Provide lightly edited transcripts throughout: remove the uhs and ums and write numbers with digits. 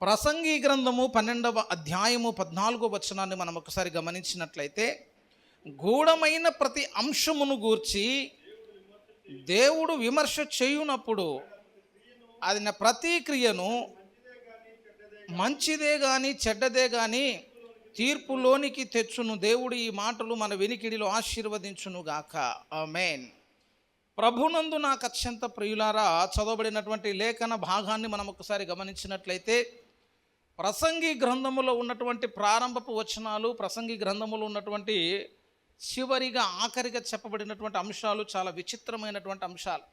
ప్రసంగి గ్రంథము 12వ అధ్యాయము 14వ వచనాన్ని మనం ఒకసారి గమనించినట్లయితే, గూఢమైన ప్రతి అంశమును గూర్చి దేవుడు విమర్శ చేయునప్పుడు అది నా ప్రతి క్రియను మంచిదే కానీ చెడ్డదే కానీ తీర్పులోనికి తెచ్చును. దేవుడు ఈ మాటలు మన వెనికిడిలో ఆశీర్వదించును గాక. ఆమేన్. ప్రభునందు నాకు అత్యంత ప్రియులారా, చదవబడినటువంటి లేఖన భాగాన్ని మనం ఒకసారి గమనించినట్లయితే, ప్రసంగి గ్రంథములో ఉన్నటువంటి ప్రారంభపు వచనాలు, ప్రసంగి గ్రంథములో ఉన్నటువంటి చివరిగా ఆఖరిగా చెప్పబడినటువంటి అంశాలు చాలా విచిత్రమైనటువంటి అంశాలు.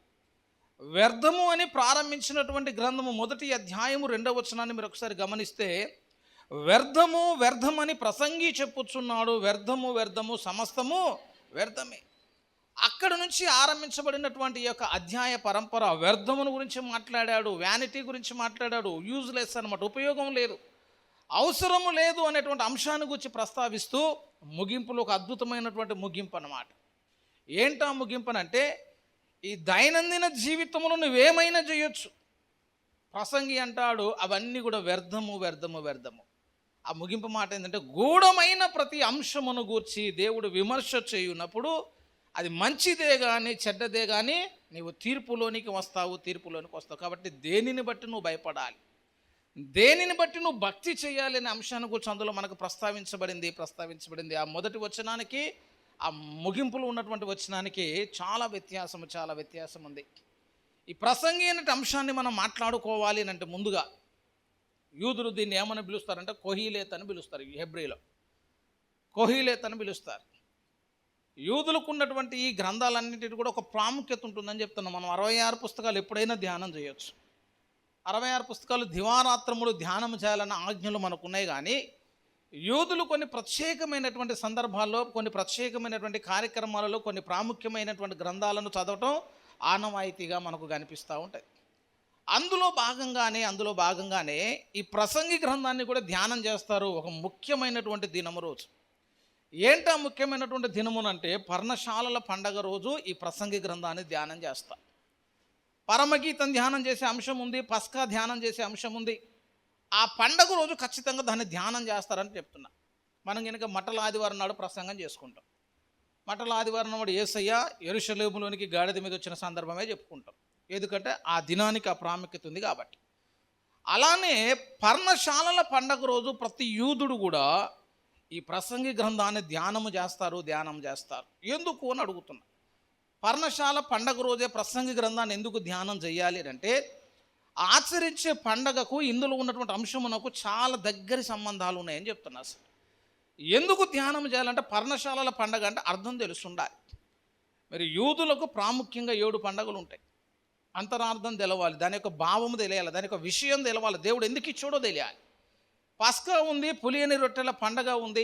వ్యర్థము అని ప్రారంభించినటువంటి గ్రంథము మొదటి అధ్యాయము 2వ వచనాన్ని మీరు ఒకసారి గమనిస్తే, వ్యర్థము వ్యర్థమని ప్రసంగి చెప్పుచున్నాడు. వ్యర్థము వ్యర్థము సమస్తము వ్యర్థమే. అక్కడ నుంచి ఆరంభించబడినటువంటి ఈ యొక్క అధ్యాయ పరంపర వ్యర్థమును గురించి మాట్లాడాడు, వ్యానిటీ గురించి మాట్లాడాడు, యూజ్లెస్ అనమాట, ఉపయోగం లేదు, అవసరము లేదు అనేటువంటి అంశాన్ని గురించి ప్రస్తావిస్తూ ముగింపులో ఒక అద్భుతమైనటువంటి ముగింపు అన్నమాట. ఏంటా ముగింపు అంటే, ఈ దైనందిన జీవితంలో నువ్వేమైనా చేయొచ్చు, ప్రసంగి అంటాడు అవన్నీ కూడా వ్యర్థము వ్యర్థము వ్యర్థము. ఆ ముగింపు మాట ఏంటంటే, గూఢమైన ప్రతి అంశమును గూర్చి దేవుడు విమర్శ చేయునప్పుడు అది మంచిదే కానీ చెడ్డదే కానీ నీవు తీర్పులోనికి వస్తావు. కాబట్టి దేనిని బట్టి నువ్వు భయపడాలి, దేనిని బట్టి నువ్వు భక్తి చేయాలి అనే అంశాన్ని గురించి అందులో మనకు ప్రస్తావించబడింది. ఆ మొదటి వచనానికి ఆ ముగింపులో ఉన్నటువంటి వచనానికి చాలా వ్యత్యాసం ఉంది. ఈ ప్రసంగి అనే అంశాన్ని మనం మాట్లాడుకోవాలి అంటే ముందుగా యూదులు దీన్ని ఏమని పిలుస్తారంటే కొహీలేత్ అని పిలుస్తారు. హెబ్రీలో కొహీలేత్ అని పిలుస్తారు. యూదులకు ఉన్నటువంటి ఈ గ్రంథాలన్నింటికి కూడా ఒక ప్రాముఖ్యత ఉంటుందని చెప్తున్నాం. మనం 66 పుస్తకాలు ఎప్పుడైనా ధ్యానం చేయొచ్చు. 66 పుస్తకాలు దివారాత్రములు ధ్యానం చేయాలన్న ఆజ్ఞలు మనకు ఉన్నాయి. కానీ యూదులు కొన్ని ప్రత్యేకమైనటువంటి సందర్భాల్లో, కొన్ని ప్రత్యేకమైనటువంటి కార్యక్రమాలలో కొన్ని ప్రాముఖ్యమైనటువంటి గ్రంథాలను చదవటం ఆనవాయితీగా మనకు కనిపిస్తూ ఉంటాయి. అందులో భాగంగానే ఈ ప్రసంగి గ్రంథాన్ని కూడా ధ్యానం చేస్తారు ఒక ముఖ్యమైనటువంటి దినము రోజు. ఏంటా ముఖ్యమైనటువంటి దినమునంటే, పర్ణశాలల పండగ రోజు ఈ ప్రసంగి గ్రంథాన్ని ధ్యానం చేస్తా. పరమగీతం ధ్యానం చేసే అంశం ఉంది, పస్కా ధ్యానం చేసే అంశం ఉంది. ఆ పండగ రోజు ఖచ్చితంగా దాన్ని ధ్యానం చేస్తారని చెప్తున్నా. మనం కనుక మట్టల ఆదివారం నాడు ప్రసంగం చేసుకుంటాం. మట్టల ఆదివారం నాడు యేసయ్య యెరూషలేములోనికి గాడిద మీద వచ్చిన సందర్భమే చెప్పుకుంటాం. ఎందుకంటే ఆ దినానికి ఆ ప్రాముఖ్యత ఉంది కాబట్టి. అలానే పర్ణశాలల పండగ రోజు ప్రతి యూదుడు కూడా ఈ ప్రసంగి గ్రంథాన్ని ధ్యానం చేస్తారు. ఎందుకు అని అడుగుతున్నా. పర్ణశాల పండగ రోజే ప్రసంగి గ్రంథాన్ని ఎందుకు ధ్యానం చేయాలి అంటే, ఆచరించే పండగకు ఇందులో ఉన్నటువంటి అంశమునకు చాలా దగ్గరి సంబంధాలు ఉన్నాయని చెప్తున్నా. అసలు ఎందుకు ధ్యానం చేయాలంటే, పర్ణశాలల పండగ అంటే అర్థం తెలుసుండాలి. మరి యూదులకు ప్రాముఖ్యంగా 7 పండగలు ఉంటాయి. అంతరార్థం తెలవాలి, దాని యొక్క భావము తెలియాలి, దాని యొక్క విషయం తెలవాలి, దేవుడు ఎందుకు ఇచ్చాడో తెలియాలి. పస్కా ఉంది, పులియని రొట్టెల పండగ ఉంది,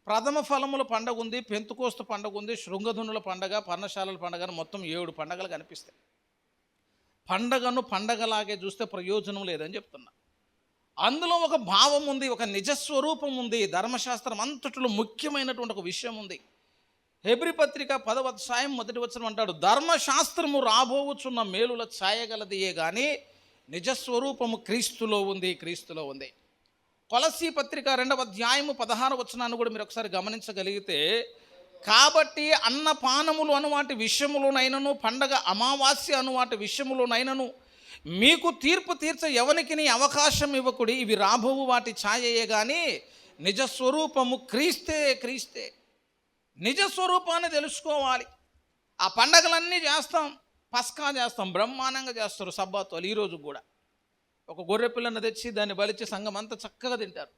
ప్రథమ ఫలముల పండగ ఉంది, పెంతుకోస్తు పండగ ఉంది, శృంగధునుల పండగ, పర్ణశాలల పండగ, మొత్తం 7 పండగలు కనిపిస్తాయి. పండగను పండగలాగే చూస్తే ప్రయోజనం లేదని చెప్తున్నా. అందులో ఒక భావం ఉంది, ఒక నిజస్వరూపం ఉంది. ధర్మశాస్త్రం అంతటిలో ముఖ్యమైనటువంటి ఒక విషయం ఉంది. హెబ్రీ పత్రిక 10వ అధ్యాయం 1వ వచనం అంటాడు, ధర్మశాస్త్రము రాబోవుచున్న మేలుల ఛాయగలదియే కానీ నిజస్వరూపము క్రీస్తులో ఉంది. కొలసీ పత్రిక 2వ అధ్యాయము 16వ వచనాన్ని కూడా మీరు ఒకసారి గమనించగలిగితే, కాబట్టి అన్నపానములు అను వాటి విషయములోనైనను, పండగ అమావాస్య అను వాటి విషయములోనైనను మీకు తీర్పు తీర్చ ఎవనికి అవకాశం ఇవ్వకుడి, ఇవి రాబోవు వాటి ఛాయయే కానీ నిజస్వరూపము క్రీస్తే. నిజస్వరూపాన్ని తెలుసుకోవాలి. ఆ పండగలన్నీ చేస్తాం, పస్కా చేస్తాం, బ్రహ్మాండంగా చేస్తారు. సబ్బాతులు ఈరోజు కూడా ఒక గొర్రె పిల్లను తెచ్చి దాన్ని బలిచి సంఘం అంతా చక్కగా తింటారు.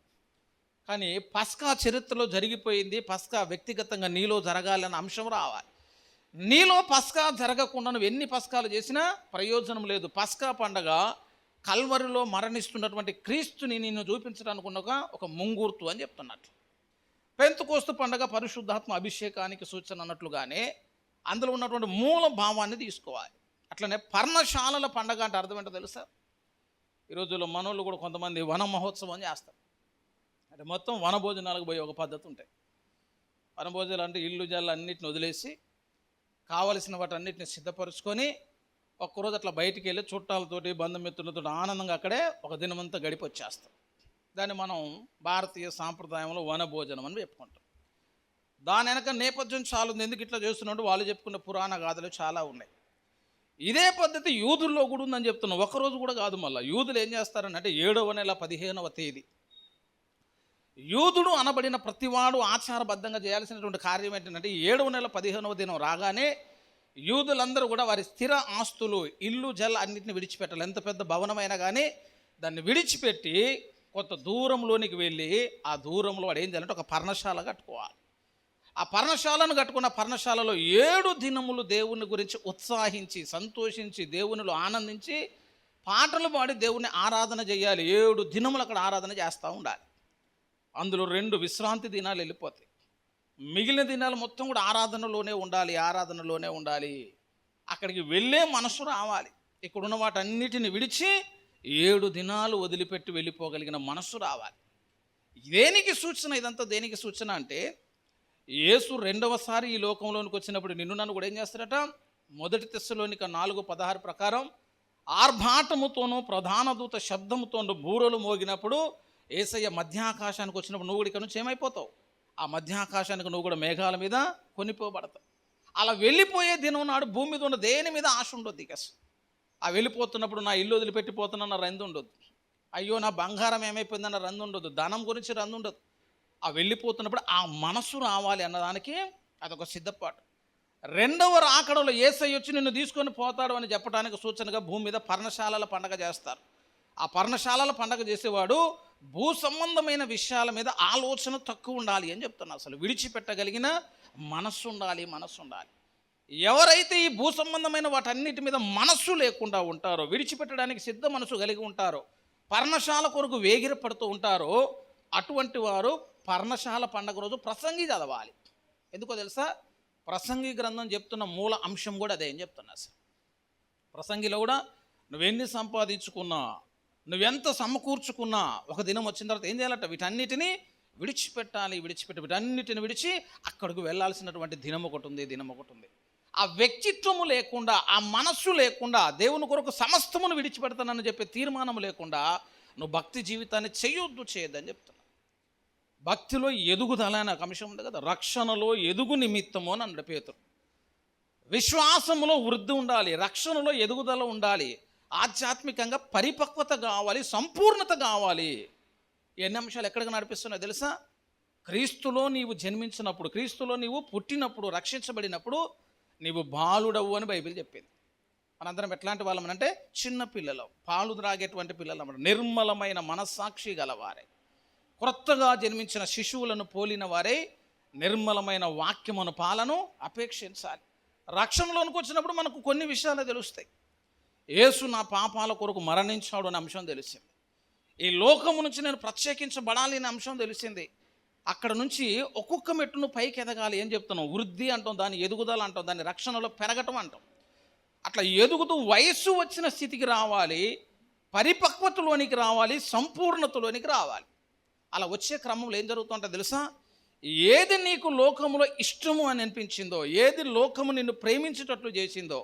కానీ పస్కా చరిత్రలో జరిగిపోయింది. పస్కా వ్యక్తిగతంగా నీలో జరగాలన్న అంశం రావాలి. నీలో పస్కా జరగకుండా నువ్వు ఎన్ని పస్కాలు చేసినా ప్రయోజనం లేదు. పస్కా పండగ కల్వరిలో మరణిస్తున్నటువంటి క్రీస్తుని నిన్ను చూపించడానికి ఉన్న ఒక ముంగూర్తు అని చెప్తున్నట్లు. పెంతుకోస్తు పండగ పరిశుద్ధాత్మ అభిషేకానికి సూచన అన్నట్లుగానే అందులో ఉన్నటువంటి మూల భావాన్ని తీసుకోవాలి. అట్లనే పర్ణశాలల పండగ అంటే అర్థం ఏంటో తెలుసా? ఈ రోజుల్లో మనోళ్ళు కూడా కొంతమంది వన మహోత్సవం చేస్తారు. అంటే మొత్తం వనభోజనాలకు పోయి ఒక పద్ధతి ఉంటాయి. వనభోజనాలు అంటే ఇల్లు జల్లు అన్నిటిని వదిలేసి కావలసిన వాటన్నిటిని సిద్ధపరుచుకొని ఒక్కరోజు అట్లా బయటికి వెళ్ళి చుట్టాలతోటి బంధుమిత్రులతో ఆనందంగా అక్కడే ఒక దినమంతా గడిపి వచ్చేస్తాం. దాన్ని మనం భారతీయ సాంప్రదాయంలో వనభోజనం అని చెప్పుకుంటాం. దాని వెనక నేపథ్యం చాలా ఉంది. ఎందుకు ఇట్లా చేస్తున్నట్టు వాళ్ళు చెప్పుకున్న పురాణ గాథలు చాలా ఉన్నాయి. ఇదే పద్ధతి యూదుల్లో కూడా ఉందని చెప్తున్నాం. ఒకరోజు కూడా కాదు. మళ్ళీ యూదులు ఏం చేస్తారనంటే 7వ నెల 15వ తేదీ యూదుడు అనబడిన ప్రతివాడు ఆచారబద్ధంగా చేయాల్సినటువంటి కార్యం ఏంటంటే 7వ నెల 15వ దినం రాగానే యూదులందరూ కూడా వారి స్థిర ఆస్తులు, ఇల్లు, జల అన్నింటిని విడిచిపెట్టాలి. ఎంత పెద్ద భవనమైనా కానీ దాన్ని విడిచిపెట్టి కొంత దూరంలోనికి వెళ్ళి ఆ దూరంలో వాడు ఏం చేయాలంటే ఒక పర్ణశాల కట్టుకోవాలి. ఆ పర్ణశాలను కట్టుకున్న పర్ణశాలలో 7 దినములు దేవుని గురించి ఉత్సాహించి సంతోషించి దేవునిలో ఆనందించి పాటలు పాడి దేవుని ఆరాధన చేయాలి. 7 దినములు అక్కడ ఆరాధన చేస్తూ ఉండాలి. అందులో 2 విశ్రాంతి దినాలు వెళ్ళిపోతాయి. మిగిలిన దినాలు మొత్తం కూడా ఆరాధనలోనే ఉండాలి. అక్కడికి వెళ్ళే మనసు రావాలి. ఇక్కడున్న వాటన్నిటిని విడిచి 7 దినాలు వదిలిపెట్టి వెళ్ళిపోగలిగిన మనస్సు రావాలి. దేనికి సూచన? ఇదంతా దేనికి సూచన అంటే యేసు 2వసారి ఈ లోకంలోనికి వచ్చినప్పుడు నిన్ను నన్ను కూడా ఏం చేస్తారట? 1 తెస్సలోనిక 4:16 ప్రకారం ఆర్భాటముతోనూ ప్రధాన దూత శబ్దముతోనూ బూరలు మోగినప్పుడు యేసయ్య మధ్యాకాశానికి వచ్చినప్పుడు నువ్వు కూడా ఇక్కడ నుంచి ఏమైపోతావు? ఆ మధ్యాకాశానికి నువ్వు కూడా మేఘాల మీద కొనిపోబడతావు. అలా వెళ్ళిపోయే దినం నాడు భూమి మీద ఉన్న దేని మీద ఆశ ఉండొద్దు. ఇక ఆ వెళ్ళిపోతున్నప్పుడు నా ఇల్లు వదిలిపెట్టిపోతున్నా రంది ఉండొద్దు. అయ్యో నా బంగారం ఏమైపోయిందన్న రంది ఉండొద్దు. ధనం గురించి రంది ఉండదు. ఆ వెళ్ళిపోతున్నప్పుడు ఆ మనసు రావాలి అన్నదానికి అదొక సిద్ధపాటు. 2వ రాకడలో యేసయ్య వచ్చి నిన్ను తీసుకొని పోతాడు అని చెప్పడానికి సూచనగా భూమి మీద పర్ణశాలల పండగ చేస్తారు. ఆ పర్ణశాలల పండగ చేసేవాడు భూ సంబంధమైన విషయాల మీద ఆలోచన తక్కువ ఉండాలి అని చెప్తున్నా. అసలు విడిచిపెట్టగలిగిన మనస్సు ఉండాలి. ఎవరైతే ఈ భూ సంబంధమైన వాటన్నిటి మీద మనస్సు లేకుండా ఉంటారో, విడిచిపెట్టడానికి సిద్ధ మనసు కలిగి ఉంటారో, పర్ణశాల కొరకు వేగిరపడుతూ ఉంటారో అటువంటి వారు పర్ణశాల పండగ రోజు ప్రసంగి చదవాలి. ఎందుకో తెలుసా? ప్రసంగి గ్రంథం చెప్తున్న మూల అంశం కూడా అదే అని చెప్తున్నా. సార్ ప్రసంగిలో కూడా నువ్వెన్ని సంపాదించుకున్నా, నువ్వెంత సమకూర్చుకున్నా ఒక దినం వచ్చిన తర్వాత ఏం చేయాలంట? వీటన్నిటిని విడిచిపెట్టాలి. వీటన్నిటిని విడిచి అక్కడికి వెళ్ళాల్సినటువంటి దినం ఒకటి ఉంది. ఆ వ్యక్తిత్వము లేకుండా, ఆ మనస్సు లేకుండా, దేవుని కొరకు సమస్తమును విడిచిపెడతానని చెప్పే తీర్మానం లేకుండా నువ్వు భక్తి జీవితాన్ని చేయొద్దని చెప్తున్నా. భక్తిలో ఎదుగుదల అనే ఒక అంశం ఉంది కదా. రక్షణలో ఎదుగు నిమిత్తము అని అన్నాడు పేతురు. విశ్వాసములో వృద్ధి ఉండాలి, రక్షణలో ఎదుగుదల ఉండాలి, ఆధ్యాత్మికంగా పరిపక్వత కావాలి, సంపూర్ణత కావాలి. ఎన్ని అంశాలు ఎక్కడికి నడిపిస్తున్నాయో తెలుసా? క్రీస్తులో నీవు జన్మించినప్పుడు, క్రీస్తులో నీవు పుట్టినప్పుడు, రక్షించబడినప్పుడు నీవు బాలుడవు అని బైబిల్ చెప్పింది. మనందరం ఎట్లాంటి వాళ్ళం అంటే చిన్న పిల్లలు, పాలు త్రాగేటువంటి పిల్లలు అన్నమాట. నిర్మలమైన మనస్సాక్షి గలవారే, క్రొత్తగా జన్మించిన శిశువులను పోలిన వారే నిర్మలమైన వాక్యమును పాలను అపేక్షించాలి. రక్షణలోనికి వచ్చినప్పుడు మనకు కొన్ని విషయాలు తెలుస్తాయి. యేసు నా పాపాల కొరకు మరణించాడు అనే అంశం తెలిసింది. ఈ లోకము నుంచి నేను ప్రత్యేకించబడాలి అనే అంశం తెలిసింది. అక్కడ నుంచి ఒక్కొక్క మెట్టును పైకి ఎదగాలి అని చెప్తున్నాం. వృద్ధి అంటాం, దాన్ని ఎదుగుదల అంటాం, దాన్ని రక్షణలో పెరగటం అంటాం. అట్లా ఎదుగుతూ వయస్సు వచ్చిన స్థితికి రావాలి, పరిపక్వతలోనికి రావాలి, సంపూర్ణతలోనికి రావాలి. అలా వచ్చే క్రమంలో ఏం జరుగుతుందో తెలుసా? ఏది నీకు లోకములో ఇష్టము అని అనిపించిందో, ఏది లోకము నిన్ను ప్రేమించేటట్లు చేసిందో,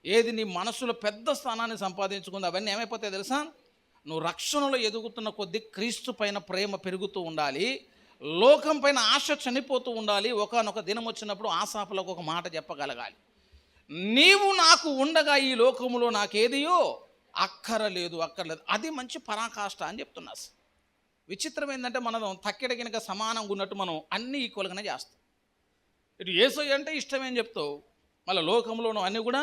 ఏది నీ మనసులో పెద్ద స్థానాన్ని సంపాదించుకుందో అవన్నీ ఏమైపోతాయి తెలుసా? నువ్వు రక్షణలో ఎదుగుతున్న కొద్దీ క్రీస్తు పైన ప్రేమ పెరుగుతూ ఉండాలి, లోకం పైన ఆశ చనిపోతూ ఉండాలి. ఒకానొక దినం వచ్చినప్పుడు ఆశాపులకు ఒక మాట చెప్పగలగాలి. నీవు నాకు ఉండగా ఈ లోకములో నాకేదియో అక్కరలేదు. అది మంచి పరాకాష్ట అని చెప్తున్నా. విచిత్రం ఏంటంటే మనం తక్కెడ గినక సమానంగా ఉన్నట్టు మనం అన్నీ ఈక్వల్గానే చేస్తాం. ఇటు యేసయ్య అంటే ఇష్టమేం చెప్తావు, మళ్ళీ లోకంలోనూ అన్నీ కూడా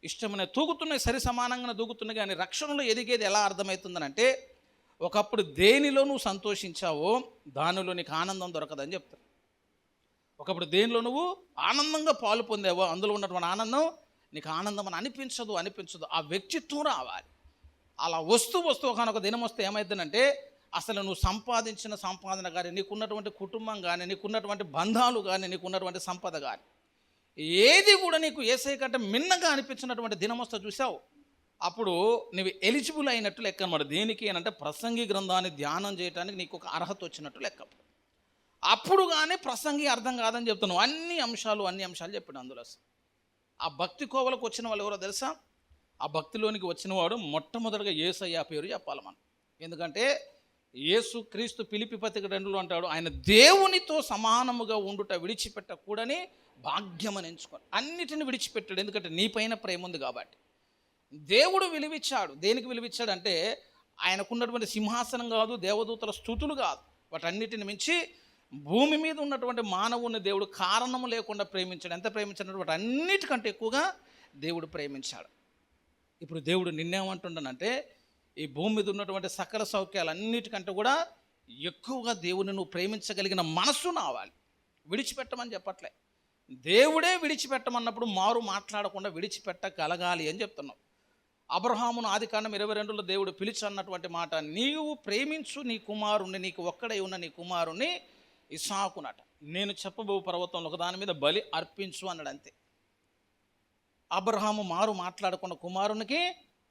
ఇష్టమనే తూగుతున్నాయి, సరి సమానంగానే తూగుతున్నాయి. కానీ రక్షణలో ఎదిగేది ఎలా అర్థమవుతుందనంటే ఒకప్పుడు దేనిలో నువ్వు సంతోషించావో దానిలో నీకు ఆనందం దొరకదని చెప్తారు. ఒకప్పుడు దేనిలో నువ్వు ఆనందంగా పాలు పొందావో అందులో ఉన్నటువంటి ఆనందం నీకు ఆనందం అని అనిపించదు. ఆ వ్యక్తిత్వం రావాలి. అలా వస్తూ ఒకనొక దినం వస్తే ఏమవుతుందంటే అసలు నువ్వు సంపాదించిన సంపాదన కానీ, నీకున్నటువంటి కుటుంబం కానీ, నీకున్నటువంటి బంధాలు కానీ, నీకున్నటువంటి సంపద కానీ ఏది కూడా నీకు యేసయ్య కంటే మిన్నగా అనిపించినటువంటి దినం వస్తే చూసావు, అప్పుడు నువ్వు ఎలిజిబుల్ అయినట్టు లెక్క అన్నమాట. దేనికి అని అంటే ప్రసంగి గ్రంథాన్ని ధ్యానం చేయడానికి నీకు ఒక అర్హత వచ్చినట్టు లెక్క. అప్పుడు కానీ ప్రసంగి అర్థం కాదని చెప్తున్నావు. అన్ని అంశాలు చెప్పాడు అందులో. ఆ భక్తి కోవలకు వచ్చిన వాళ్ళు ఎవరో తెలుసా? ఆ భక్తిలోనికి వచ్చినవాడు మొట్టమొదటిగా యేసయ్య పేరు చెప్పాలి మనం. ఎందుకంటే యేసు క్రీస్తు ఫిలిప్పి పత్రిక 2లో అంటాడు, ఆయన దేవునితో సమానముగా ఉండుట విడిచిపెట్టకూడని భాగ్యం అని ఎంచుకొని అన్నిటిని విడిచిపెట్టాడు. ఎందుకంటే నీ పైన ప్రేమ ఉంది కాబట్టి. దేవుడు విలువిచ్చాడు. దేనికి విలువిచ్చాడంటే ఆయనకున్నటువంటి సింహాసనం కాదు, దేవదూతల స్తుతులు కాదు, వాటన్నిటిని మించి భూమి మీద ఉన్నటువంటి మానవుని దేవుడు కారణము లేకుండా ప్రేమించాడు. ఎంత ప్రేమించాడు? వాటి అన్నిటికంటే ఎక్కువగా దేవుడు ప్రేమించాడు. ఇప్పుడు దేవుడు నిన్నేమంటుండనంటే, ఈ భూమి మీద ఉన్నటువంటి సకల సౌఖ్యాలన్నిటికంటే కూడా ఎక్కువగా దేవుని నువ్వు ప్రేమించగలిగిన మనస్సు నావాలి. విడిచిపెట్టమని చెప్పట్లే. దేవుడే విడిచిపెట్టమన్నప్పుడు మారు మాట్లాడకుండా విడిచిపెట్టగలగాలి అని చెప్తున్నావు. అబ్రహామును ఆదికాండం 22లో దేవుడు పిలిచి అన్నటువంటి మాట, నీవు ప్రేమించు నీ కుమారుణ్ణి, నీకు ఒక్కడై ఉన్న నీ కుమారుణ్ణి ఇస్సాకునట, నేను చెప్పబో పర్వతంలో ఒకదాని మీద బలి అర్పించు అన్నాడు. అంతే. అబ్రహాము మారు మాట్లాడకుండా కుమారునికి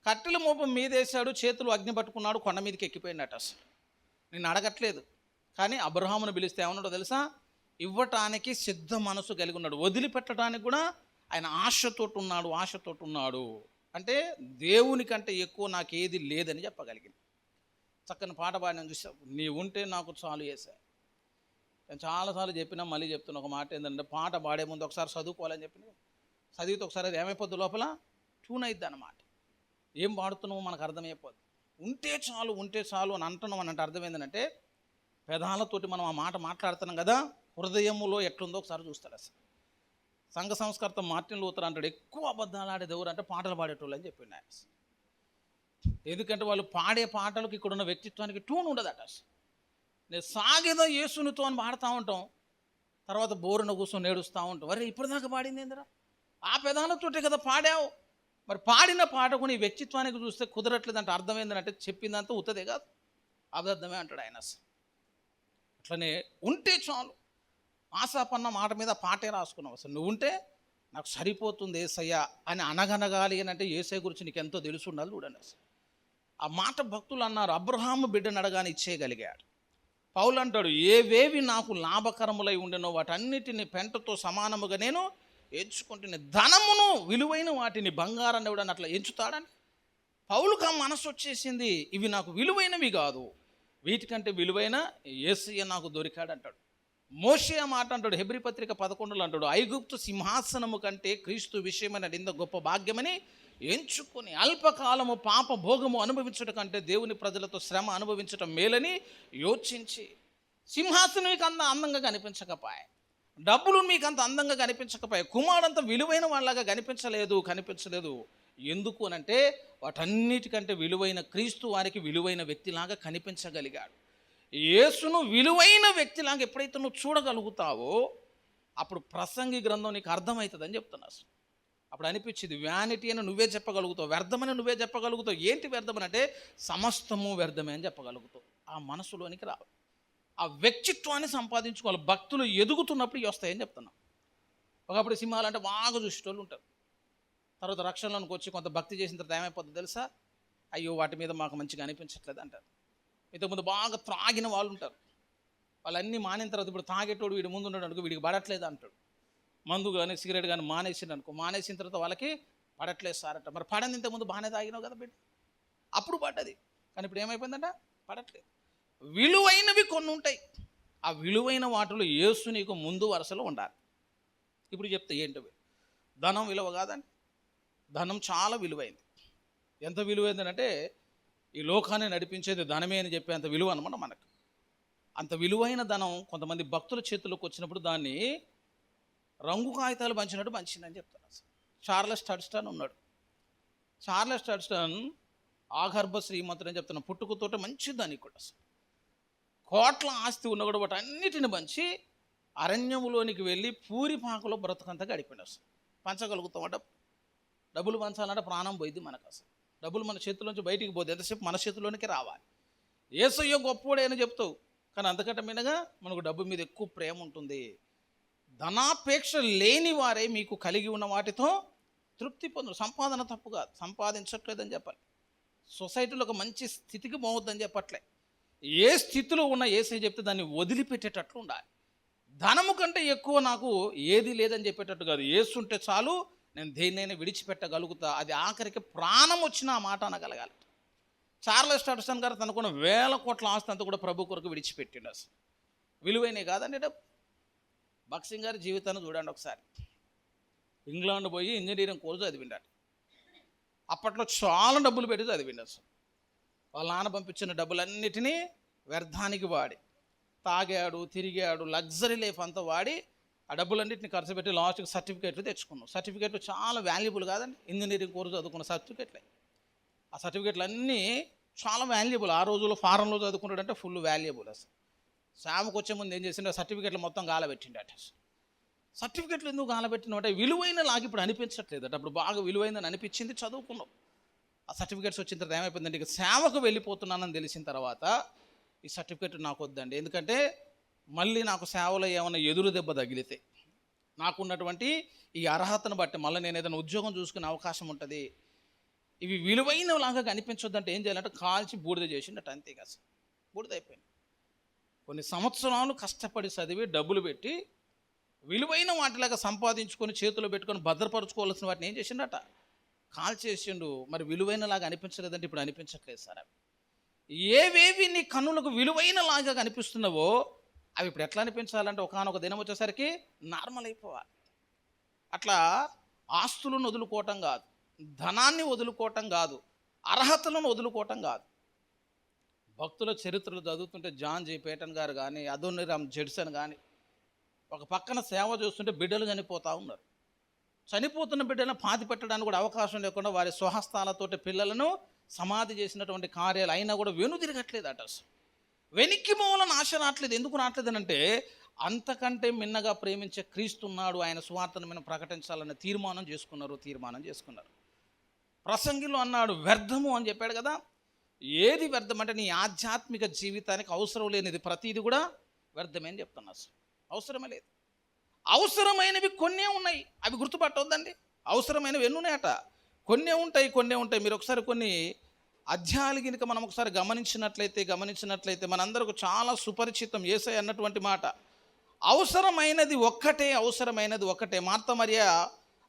కట్టెల మోపం మీదేశాడు, చేతులు అగ్ని పట్టుకున్నాడు, కొండ మీదకి ఎక్కిపోయినట్టు. అసలు నేను అడగట్లేదు, కానీ అబ్రహామును పిలిస్తే ఏమన్నాడో తెలుసా? ఇవ్వటానికి సిద్ధ మనసు కలిగి ఉన్నాడు, వదిలిపెట్టడానికి కూడా ఆయన ఆశతోటి ఉన్నాడు. అంటే దేవుని కంటే ఎక్కువ నాకు ఏది లేదని చెప్పగలిగింది. చక్కని పాట పాడిన చూసావు, నీ ఉంటే నాకు చాలు చేశా. నేను చాలాసార్లు చెప్పినా మళ్ళీ చెప్తున్నా ఒక మాట, ఏంటంటే పాట పాడే ముందు ఒకసారి చదువుకోవాలని చెప్పిన, చదివితే ఒకసారి అది ఏమైపోద్ది, లోపల ట్యూన్ అయిద్ది అన్నమాట. ఏం పాడుతున్నామో మనకు అర్థమైపోద్ది. ఉంటే చాలు అని అంటున్నాం అని అంటే అర్థం ఏంటంటే, పెదాలతోటి మనం ఆ మాట మాట్లాడుతున్నాం కదా, హృదయములో ఎట్లుందో ఒకసారి చూస్తాడు. అసలు సంఘ సంస్కర్త మార్టిన్ లూథర్ అంటాడు, ఎక్కువ అబద్ధాలు ఆడేది ఎవరు అంటే పాటలు పాడేటోళ్ళు అని చెప్పిండు ఆయన. ఎందుకంటే వాళ్ళు పాడే పాటలకు ఇక్కడున్న వ్యక్తిత్వానికి ట్యూన్ ఉండదట. నేను సాగేదో యేసునితో అని పాడుతూ ఉంటాం, తర్వాత బోరున కూర్చొని నేడుస్తూ ఉంటాం. వరే ఇప్పటిదాకా పాడింది ఏందిరా, ఆ పెదాలతోటే కదా పాడావు. మరి పాడిన పాటకు నీ వ్యక్తిత్వానికి చూస్తే కుదరట్లేదు అంటే అర్థం ఏంటంటే చెప్పిందంతా ఉత్తదే కాదు, అబద్ధమే అంటాడు ఆయన. అట్లనే ఉంటే చాలు, ఆశాపన్న మాట మీద పాటే రాసుకున్నావు. అసలు నువ్వు ఉంటే నాకు సరిపోతుంది యేసయ్య అని అనగనగాలి అని అంటే యేసయ్య గురించి నీకు ఎంతో తెలిసి ఉండాలి. చూడండి అసలు ఆ మాట భక్తులు అన్నారు, అబ్రహాము బిడ్డను అడగాని ఇచ్చేయగలిగాడు. పౌలు అంటాడు, ఏవేవి నాకు లాభకరములై ఉండెనో వాటన్నిటిని పెంటతో సమానముగా నేను ఎంచుకుంటున్న, ధనమును విలువైన వాటిని బంగారాన్ని ఎవడని అట్లా ఎంచుతాడని పౌలుకు ఆ మనసు వచ్చేసింది. ఇవి నాకు విలువైనవి కాదు, వీటికంటే విలువైన యేసయ్య నాకు దొరికాడు అంటాడు. మోషే ఆ మాట అంటాడు, హెబ్రీ పత్రిక 11లో అంటాడు, ఐగుప్తు సింహాసనము కంటే క్రీస్తు విషయమైన ఇంత గొప్ప భాగ్యమని ఎంచుకొని అల్పకాలము పాప భోగము అనుభవించడం కంటే దేవుని ప్రజలతో శ్రమ అనుభవించడం మేలని యోచించి, సింహాసనం మీకు అంత అందంగా కనిపించకపోయా, డబ్బులు మీకు అంత అందంగా కనిపించకపోయా, కుమారుడంత విలువైన వాళ్ళగా కనిపించలేదు. ఎందుకు అనంటే వాటన్నిటికంటే విలువైన క్రీస్తు వారికి విలువైన వ్యక్తిలాగా కనిపించగలిగాడు. యేసును విలువైన వ్యక్తిలాగా ఎప్పుడైతే నువ్వు చూడగలుగుతావో అప్పుడు ప్రసంగి గ్రంథం నీకు అర్థమవుతుందని చెప్తున్నా. అప్పుడు అనిపించింది వ్యానిటీ అని నువ్వే చెప్పగలుగుతావు, వ్యర్థమని నువ్వే చెప్పగలుగుతావు. ఏంటి వ్యర్థమని అంటే సమస్తము వ్యర్థమే అని చెప్పగలుగుతావు. ఆ మనసులోనికి రావు, ఆ వ్యక్తిత్వాన్ని సంపాదించుకోవాలి. భక్తులు ఎదుగుతున్నప్పుడు ఇవి వస్తాయని చెప్తున్నాం. ఒకప్పుడు సింహాలు అంటే బాగా చూసేటోళ్ళు ఉంటారు, తర్వాత రక్షణలోనికి వచ్చి కొంత భక్తి చేసిన తర్వాత ఏమైపోతుంది తెలుసా, అయ్యో వాటి మీద మాకు మంచిగా అనిపించట్లేదు అంటారు. ఇంతకుముందు బాగా త్రాగిన వాళ్ళు ఉంటారు, వాళ్ళన్నీ మానిన తర్వాత ఇప్పుడు తాగేటోడు వీడి ముందు ఉన్నాడు అనుకో, వీడికి పడట్లేదు అంటాడు. మందు కానీ సిగరెట్ కానీ మానేసిండు అనుకో, మానేసిన తర్వాత వాళ్ళకి పడట్లేదు సార్ అంట. మరి పడని ఇంతకుముందు బాగానే తాగినావు కదా బిడ్డ, అప్పుడు పడ్డది, కానీ ఇప్పుడు ఏమైపోయిందంట, పడట్లేదు. విలువైనవి కొన్ని ఉంటాయి, ఆ విలువైన వాటిలో యేసు నీకు ముందు వరుసలో ఉండాలి. ఇప్పుడు చెప్తే ఏంటవి, ధనం విలువ కాదండి, ధనం చాలా విలువైంది. ఎంత విలువైందంటే ఈ లోకాన్ని నడిపించేది ధనమే అని చెప్పే అంత విలువ అనమాట మనకు. అంత విలువైన ధనం కొంతమంది భక్తుల చేతుల్లోకి వచ్చినప్పుడు దాన్ని రంగు కాగితాలు పంచినట్టు పంచిందని చెప్తారు. చార్లెస్ టడ్స్టన్ ఉన్నాడు. చార్లెస్ టడ్స్టన్ ఆగర్భ శ్రీమంతుడు అని చెప్తున్నాను, పుట్టుకతోట మంచి ధనికుడు. అసలు కోట్ల ఆస్తి ఉన్న కూడా వాటి అన్నిటిని పంచి అరణ్యములోనికి వెళ్ళి పూరిపాకలో బ్రతకంతా గడిపిండు. అసలు పంచగలుగుతామంట, డబ్బులు పంచాలంటే ప్రాణం పోయింది మనకు. అసలు డబ్బులు మన చేతిలోంచి బయటికి పోతే ఎంతసేపు మన చేతిలోనికి రావాలి. యేసయ్య గొప్పోడే అని చెప్తావు, కానీ అంతకంటే మీదగా మనకు డబ్బు మీద ఎక్కువ ప్రేమ ఉంటుంది. ధనాపేక్ష లేని వారే మీకు కలిగి ఉన్న వాటితో తృప్తి పొందరు. సంపాదన తప్పు కాదు, సంపాదించట్లేదని చెప్పాలి. సొసైటీలో ఒక మంచి స్థితికి పోవద్దని చెప్పట్లే. ఏ స్థితిలో ఉన్న యేసయ్య చెప్తే దాన్ని వదిలిపెట్టేటట్లు ఉండాలి. ధనము కంటే ఎక్కువ నాకు ఏది లేదని చెప్పేటట్టు కాదు, యేసు ఉంటే చాలు, నేను దేన్నైనా విడిచిపెట్టగలుగుతా, అది ఆఖరికి ప్రాణం వచ్చిన ఆ మాట అనగలగాలి. చార్లెస్ టడ్సన్ గారు తనకున్న 1000 కోట్ల ఆస్తి అంతా కూడా ప్రభు కొరకు విడిచిపెట్టిండు. అసలు విలువైనవి కాదండి డబ్బు. భగత్ గారి జీవితాన్ని చూడండి ఒకసారి. ఇంగ్లాండ్ పోయి ఇంజనీరింగ్ కోర్సు చదివిండాడు. అప్పట్లో చాలా డబ్బులు పెట్టి చదివిండు. అసలు వాళ్ళ నాన్న పంపించిన డబ్బులన్నిటినీ వ్యర్థానికి వాడి తాగాడు, తిరిగాడు, లగ్జరీ లైఫ్ అంతా వాడి ఆ డబ్బులన్నింటినీ ఖర్చు పెట్టి లాస్ట్కి సర్టిఫికేట్లు తెచ్చుకున్నాం. సర్టిఫికేట్లు చాలా వాల్యుబుల్ కాదండి, ఇంజనీరింగ్ కోర్సు చదువుకున్న సర్టిఫికేట్లే. ఆ సర్టిఫికేట్లు అన్నీ చాలా వాల్యుబుల్. ఆ రోజుల్లో ఫారెన్లో చదువుకుంటాడంటే ఫుల్ వాల్యుబుల్. అసలు శామకు వచ్చే ముందు ఏం చేసిండే, సర్టిఫికేట్లు మొత్తం గాలబెట్టిండట. సర్టిఫికేట్లు ఎందుకు గాలబెట్టినట్టే, విలువైన లాగా ఇప్పుడు అనిపించట్లేదు అట. అప్పుడు బాగా విలువైందని అనిపించింది, చదువుకున్నాం. ఆ సర్టిఫికేట్స్ వచ్చిన తర్వాత ఏమైపోయిందంటే, ఇక సేవకు వెళ్ళిపోతున్నానని తెలిసిన తర్వాత ఈ సర్టిఫికేట్ నాకు వద్దండి, ఎందుకంటే మళ్ళీ నాకు సేవలో ఏమైనా ఎదురు దెబ్బ తగిలితే నాకున్నటువంటి ఈ అర్హతను బట్టి మళ్ళీ నేను ఏదైనా ఉద్యోగం చూసుకునే అవకాశం ఉంటుంది. ఇవి విలువైనలాగా కనిపించొద్దంటే ఏం చేయాలంటే కాల్చి బూడిద చేసిండట. అంతే కాదు, బూడిద అయిపోయింది. కొన్ని సంవత్సరాలు కష్టపడి చదివి డబ్బులు పెట్టి విలువైన వాటిలాగా సంపాదించుకొని చేతిలో పెట్టుకొని భద్రపరచుకోవాల్సిన వాటిని ఏం చేసిండట, కాల్చేసిండు. మరి విలువైనలాగా అనిపించలేదంటే ఇప్పుడు అనిపించట్లేదు సార్. అవి ఏవేవి నీ కన్నులకు విలువైనలాగా కనిపిస్తున్నావో అవి ఇప్పుడు ఎట్లా అనిపించాలంటే ఒకానొక దినం వచ్చేసరికి నార్మల్ అయిపోవాలి. అట్లా ఆస్తులను వదులుకోవటం కాదు, ధనాన్ని వదులుకోవటం కాదు, అర్హతలను వదులుకోవటం కాదు. భక్తుల చరిత్రలు చదువుతుంటే జాన్ జే పేటన్ గారు కానీ, అదోనిరామ్ జడ్సన్ కానీ ఒక పక్కన సేవ చూస్తుంటే బిడ్డలు చనిపోతూ ఉన్నారు. చనిపోతున్న బిడ్డలను పాతి పెట్టడానికి కూడా అవకాశం లేకుండా వారి స్వహస్తాలతోటి పిల్లలను సమాధి చేసినటువంటి కార్యాలు అయినా కూడా వెనుదిరగట్లేదు అట. వెనక్కి మూల నాశ రావట్లేదు. ఎందుకు రావట్లేదనంటే అంతకంటే మిన్నగా ప్రేమించే క్రీస్తున్నాడు, ఆయన సువార్తను మనం ప్రకటించాలని తీర్మానం చేసుకున్నారు. ప్రసంగిలో అన్నాడు వ్యర్థము అని చెప్పాడు కదా. ఏది వ్యర్థం అంటే నీ ఆధ్యాత్మిక జీవితానికి అవసరం లేనిది ప్రతిది కూడా వ్యర్థమే అని చెప్తున్నా. అసలు అవసరమే లేదు. అవసరమైనవి కొన్నే ఉన్నాయి, అవి గుర్తుపట్టొద్దండి. అవసరమైనవి ఎన్ని ఉన్నాయట, కొన్నే ఉంటాయి. మీరు ఒకసారి కొన్ని అధ్యాయాలు కనుక మనం ఒకసారి గమనించినట్లయితే మనందరికి చాలా సుపరిచితం యేసయ్య అన్నటువంటి మాట, అవసరమైనది ఒక్కటే. మార్తా మరియ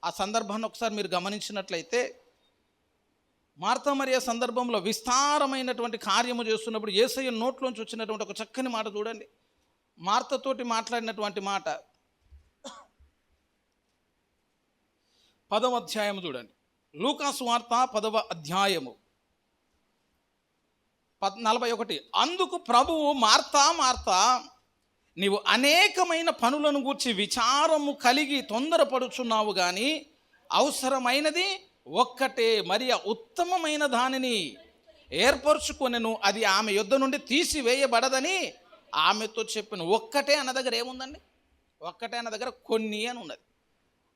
ఆ సందర్భాన్ని ఒకసారి మీరు గమనించినట్లయితే, మార్తా మరియ సందర్భంలో విస్తారమైనటువంటి కార్యము చేస్తున్నప్పుడు యేసయ్య నోట్లోంచి వచ్చినటువంటి ఒక చక్కని మాట చూడండి. మార్తతోటి మాట్లాడినటువంటి మాట 10వ అధ్యాయము చూడండి. లూకాసు వార్త 10వ అధ్యాయము 41. అందుకు ప్రభువు, మార్తా నీవు అనేకమైన పనులను గూర్చి విచారము కలిగి తొందరపడుచున్నావు, కానీ అవసరమైనది ఒక్కటే, మరి ఉత్తమమైన దానిని ఏర్పరచుకొనెను, అది ఆమె యొద్ద నుండి తీసివేయబడదని ఆమెతో చెప్పిన. ఒక్కటే అన్న దగ్గర ఏముందండి, ఒక్కటే అన్న దగ్గర కొన్ని అని ఉన్నది.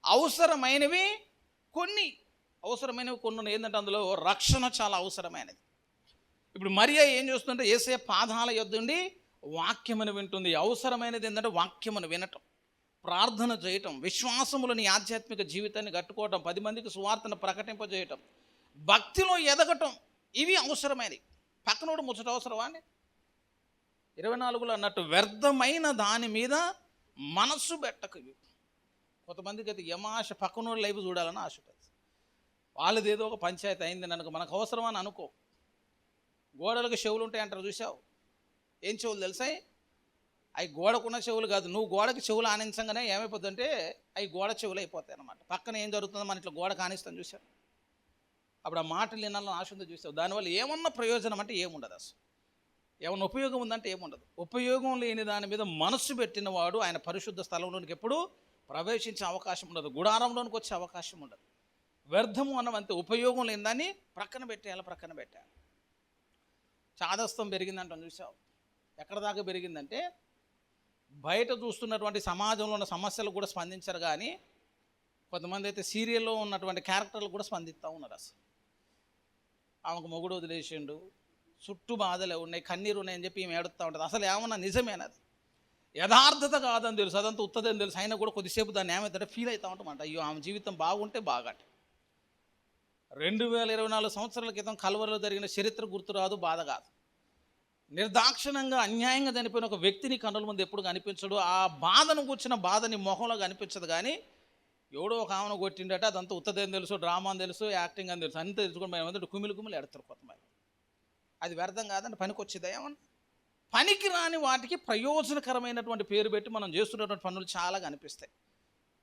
అవసరమైనవి కొన్ని ఉన్నాయి. ఏంటంటే అందులో రక్షణ చాలా అవసరమైనది. ఇప్పుడు మరియా ఏం చేస్తుంటే యేసయ్య పాదాల యొద్దండి వాక్యమును వింటుంది. అవసరమైనది ఏంటంటే వాక్యమును వినటం, ప్రార్థన చేయటం, విశ్వాసములని ఆధ్యాత్మిక జీవితాన్ని కట్టుకోవటం, 10 మందికి సువార్తను ప్రకటింపజేయటం, భక్తిలో ఎదగటం, ఇవి అవసరమైనవి. పక్కనోడు ముచ్చట అవసరమా అండి? 24లో అన్నట్టు వ్యర్థమైన దాని మీద మనస్సు పెట్టకు. కొంతమందికి అయితే యమాశ పక్కనోడు లైవ్ చూడాలని ఆశ ఉంటుంది. వాళ్ళది ఏదో ఒక పంచాయతీ అయింది అనుకో, మనకు అవసరమని అనుకో. గోడలకు చెవులు ఉంటాయి అంటారు, చూసావు? ఏం చెవులు తెలుసా? అవి గోడకున్న చెవులు కాదు. నువ్వు గోడకి చెవులు ఆనించగానే ఏమైపోతుందంటే అవి గోడ చెవులు అయిపోతాయి అన్నమాట. పక్కన ఏం జరుగుతుందో మన ఇట్లా గోడ కానిస్తాను, చూసావు? అప్పుడు ఆ మాటలు వినాలని ఆశ ఉందో, చూసావు? దానివల్ల ఏమన్నా ప్రయోజనం అంటే ఏముండదు. అసలు ఏమన్నా ఉపయోగం ఉందంటే ఏముండదు. ఉపయోగం లేని దాని మీద మనస్సు పెట్టిన వాడు ఆయన పరిశుద్ధ స్థలంలోనికి ఎప్పుడు ప్రవేశించే అవకాశం ఉండదు, గుడారంలోనికి వచ్చే అవకాశం ఉండదు. వ్యర్థము అన్నవంతే, ఉపయోగం లేని దాన్ని ప్రక్కన పెట్టాలి. చాదస్తం పెరిగిందంటాం, చూసావు? ఎక్కడ దాకా పెరిగిందంటే బయట చూస్తున్నటువంటి సమాజంలో ఉన్న సమస్యలు కూడా స్పందించరు, కానీ కొంతమంది అయితే సీరియల్లో ఉన్నటువంటి క్యారెక్టర్లు కూడా స్పందిస్తూ ఉన్నారు. అసలు ఆమెకు మొగుడు వదిలేసిండు, చుట్టూ బాధలే ఉన్నాయి, కన్నీరు ఉన్నాయని చెప్పి ఈమె ఏడుస్తూ ఉంటుంది. అసలు ఏమన్నా నిజమేనది? యథార్థత కాదని తెలుసు, అదంతా ఉత్తదని తెలుసు, అయినా కూడా కొద్దిసేపు దాన్ని ఏమవుతుంటే ఫీల్ అవుతూ ఉంటామంట. అయ్యో ఆమె జీవితం బాగుంటే బాగాట. 2024 సంవత్సరాల క్రితం కల్వరిలో జరిగిన చరిత్ర గుర్తురాదు, బాధ కాదు. నిర్దాక్షిణంగా అన్యాయంగా చనిపోయిన ఒక వ్యక్తిని కన్నుల ముందు ఎప్పుడు కనిపించడు. ఆ బాధను కూర్చిన బాధని మొహంలో కనిపించదు, కానీ ఎవడో ఒక ఆమెను కొట్టిండట, అదంతా ఉత్తదేం తెలుసు, డ్రామా అని తెలుసు, యాక్టింగ్ అని తెలుసు, అంతా తెలుసుకొని మేము కుమిలి కుమిలి ఎడతారు కొంతమంది. అది వ్యర్థం కాదంటే పనికి వచ్చేదా ఏమన్నా? పనికి రాని వాటికి ప్రయోజనకరమైనటువంటి పేరు పెట్టి మనం చేస్తున్నటువంటి పనులు చాలా కనిపిస్తాయి.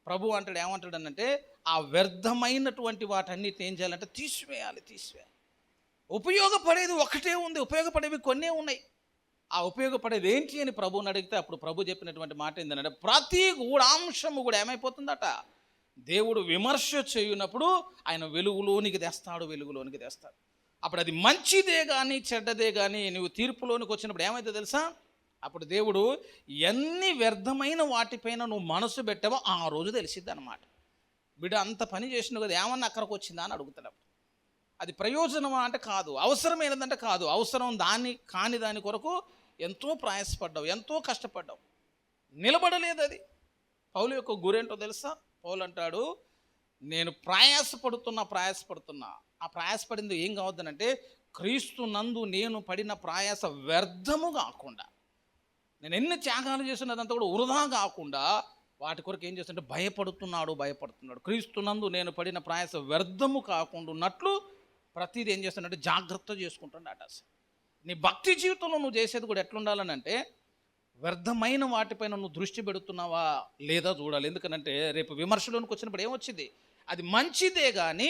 ప్రభు అంటాడు, ఏమంటాడనంటే ఆ వ్యర్థమైనటువంటి వాటన్నిటిని ఏం చేయాలంటే తీసివేయాలి. ఉపయోగపడేది ఒకటే ఉంది, ఉపయోగపడేవి కొన్నే ఉన్నాయి. ఆ ఉపయోగపడేది ఏంటి అని ప్రభువుని అడిగితే అప్పుడు ప్రభు చెప్పినటువంటి మాట ఏంటంటే ప్రతి గూఢాంశము కూడా ఏమైపోతుందట, దేవుడు విమర్శ చేయునప్పుడు ఆయన వెలుగులోనికి తెస్తాడు. అప్పుడు అది మంచిదే కానీ చెడ్డదే కానీ నువ్వు తీర్పులోనికి వచ్చినప్పుడు ఏమైతే తెలుసా, అప్పుడు దేవుడు ఎన్ని వ్యర్థమైన వాటిపైన నువ్వు మనసు పెట్టావో ఆ రోజు తెలిసిద్ది అనమాట. బిడ్డ అంత పని చేసినావు కదా, ఏమన్నా అక్కడికి వచ్చిందా అని అడుగుతాడు. అది ప్రయోజనమా అంటే కాదు, అవసరమైనదంటే కాదు, అవసరం కాని దాని కొరకు ఎంతో ప్రయాసపడ్డావు, ఎంతో కష్టపడ్డావు, నిలబడలేదు. అది పౌలు యొక్క గురేంటో తెలుసా? పౌలు అంటాడు, నేను ప్రయాసపడుతున్నా. ఆ ప్రయాసపడింది ఏం కావద్దనంటే క్రీస్తు నందు నేను పడిన ప్రయాస వ్యర్థము కాకుండా, నేను ఎన్ని త్యాగాలు చేసినదంతా కూడా వృధా కాకుండా వాటి కొరకు ఏం చేస్తుంటే భయపడుతున్నాడు. క్రీస్తు నందు నేను పడిన ప్రయాస వ్యర్థము కాకుండా ఉన్నట్లు ప్రతిదీ ఏం చేస్తున్నట్టు జాగ్రత్త చేసుకుంటున్నాడు. అసలు నీ భక్తి జీవితంలో నువ్వు చేసేది కూడా ఎట్లుండాలని అంటే వ్యర్థమైన వాటిపైన నువ్వు దృష్టి పెడుతున్నావా లేదా చూడాలి. ఎందుకనంటే రేపు విమర్శలోనికి వచ్చినప్పుడు ఏమొచ్చింది, అది మంచిదే కానీ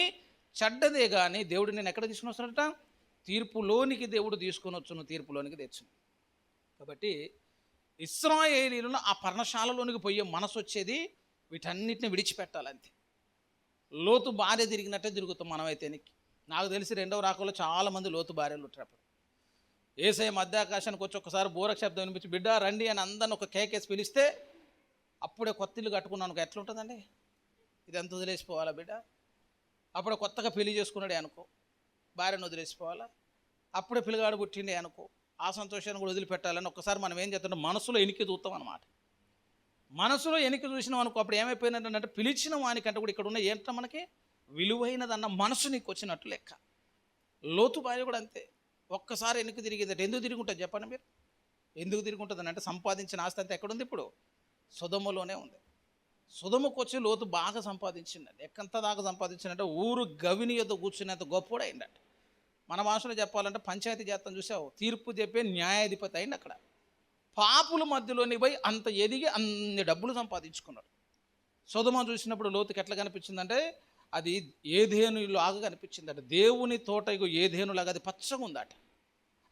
చెడ్డదే కానీ దేవుడు నేను ఎక్కడ తీసుకుని వస్తాడట, తీర్పులోనికి దేవుడు తీసుకొని వచ్చును, తీర్పులోనికి తెచ్చును. కాబట్టి ఇశ్రాయేలీయులను ఆ పర్ణశాలలోనికి పోయే మనసు వచ్చేది వీటన్నిటిని విడిచిపెట్టాలంతే. లోతు భార్య తిరిగినట్టే తిరుగుతాం మనమైతే. నాకు తెలిసి 2వ రాకలో చాలామంది లోతు భార్యలు ఉంటారు. అప్పుడు యేసయ్య మధ్యాకాశానికి వచ్చి ఒక్కసారి బూరక శబ్దం వినిపించి బిడ్డ రండి అని అందరిని ఒక కేకేసి పిలిస్తే అప్పుడే కొత్త ఇల్లు కట్టుకున్నాను ఎట్లుంటుందండి, ఇది ఎంత వదిలేసిపోవాలా బిడ్డ? అప్పుడే కొత్తగా పెళ్లి చేసుకున్నాడే అనుకో, భార్యను వదిలేసిపోవాలా? అప్పుడే పిల్లగాడు పుట్టిండే అనుకో, ఆ సంతోషాన్ని కూడా వదిలిపెట్టాలని ఒక్కసారి మనం ఏం చేస్తుంటే మనసులో ఎనికి చూస్తాం అనమాట. మనసులో ఎనికి చూసినాం అనుకో, అప్పుడు ఏమైపోయినట్టు పిలిచిన వానికంటే కూడా ఇక్కడ ఉన్న ఏంటో మనకి విలువైనదన్న మనసు నీకు వచ్చినట్టు లెక్క. లోతు భార్య కూడా అంతే, ఒక్కసారి వెనక్కి తిరిగేదట. ఎందుకు తిరుగుంటుంది చెప్పండి మీరు? ఎందుకు తిరుగుంటుంది అంటే సంపాదించిన ఆస్తి అంతా ఎక్కడుంది? ఇప్పుడు సొదొమలోనే ఉంది. సొదొమకు వచ్చి లోతు బాగా సంపాదించిందండి. ఎక్కంత దాకా సంపాదించిందంటే ఊరు గవిని యొద్ద కూర్చునేంత గొప్పడు అయిందట. మన భాషలో చెప్పాలంటే పంచాయతీ చేస్తాం చూసావు, తీర్పు చెప్పే న్యాయాధిపతి అయింది. అక్కడ పాపుల మధ్యలోని పోయి అంత ఎదిగి అన్ని డబ్బులు సంపాదించుకున్నాడు. సొదొమ చూసినప్పుడు లోతుకి ఎట్లా కనిపించిందంటే అది ఏదేనులాగా కనిపించిందట. దేవుని తోట ఏదేనులాగా అది పచ్చగా ఉందట.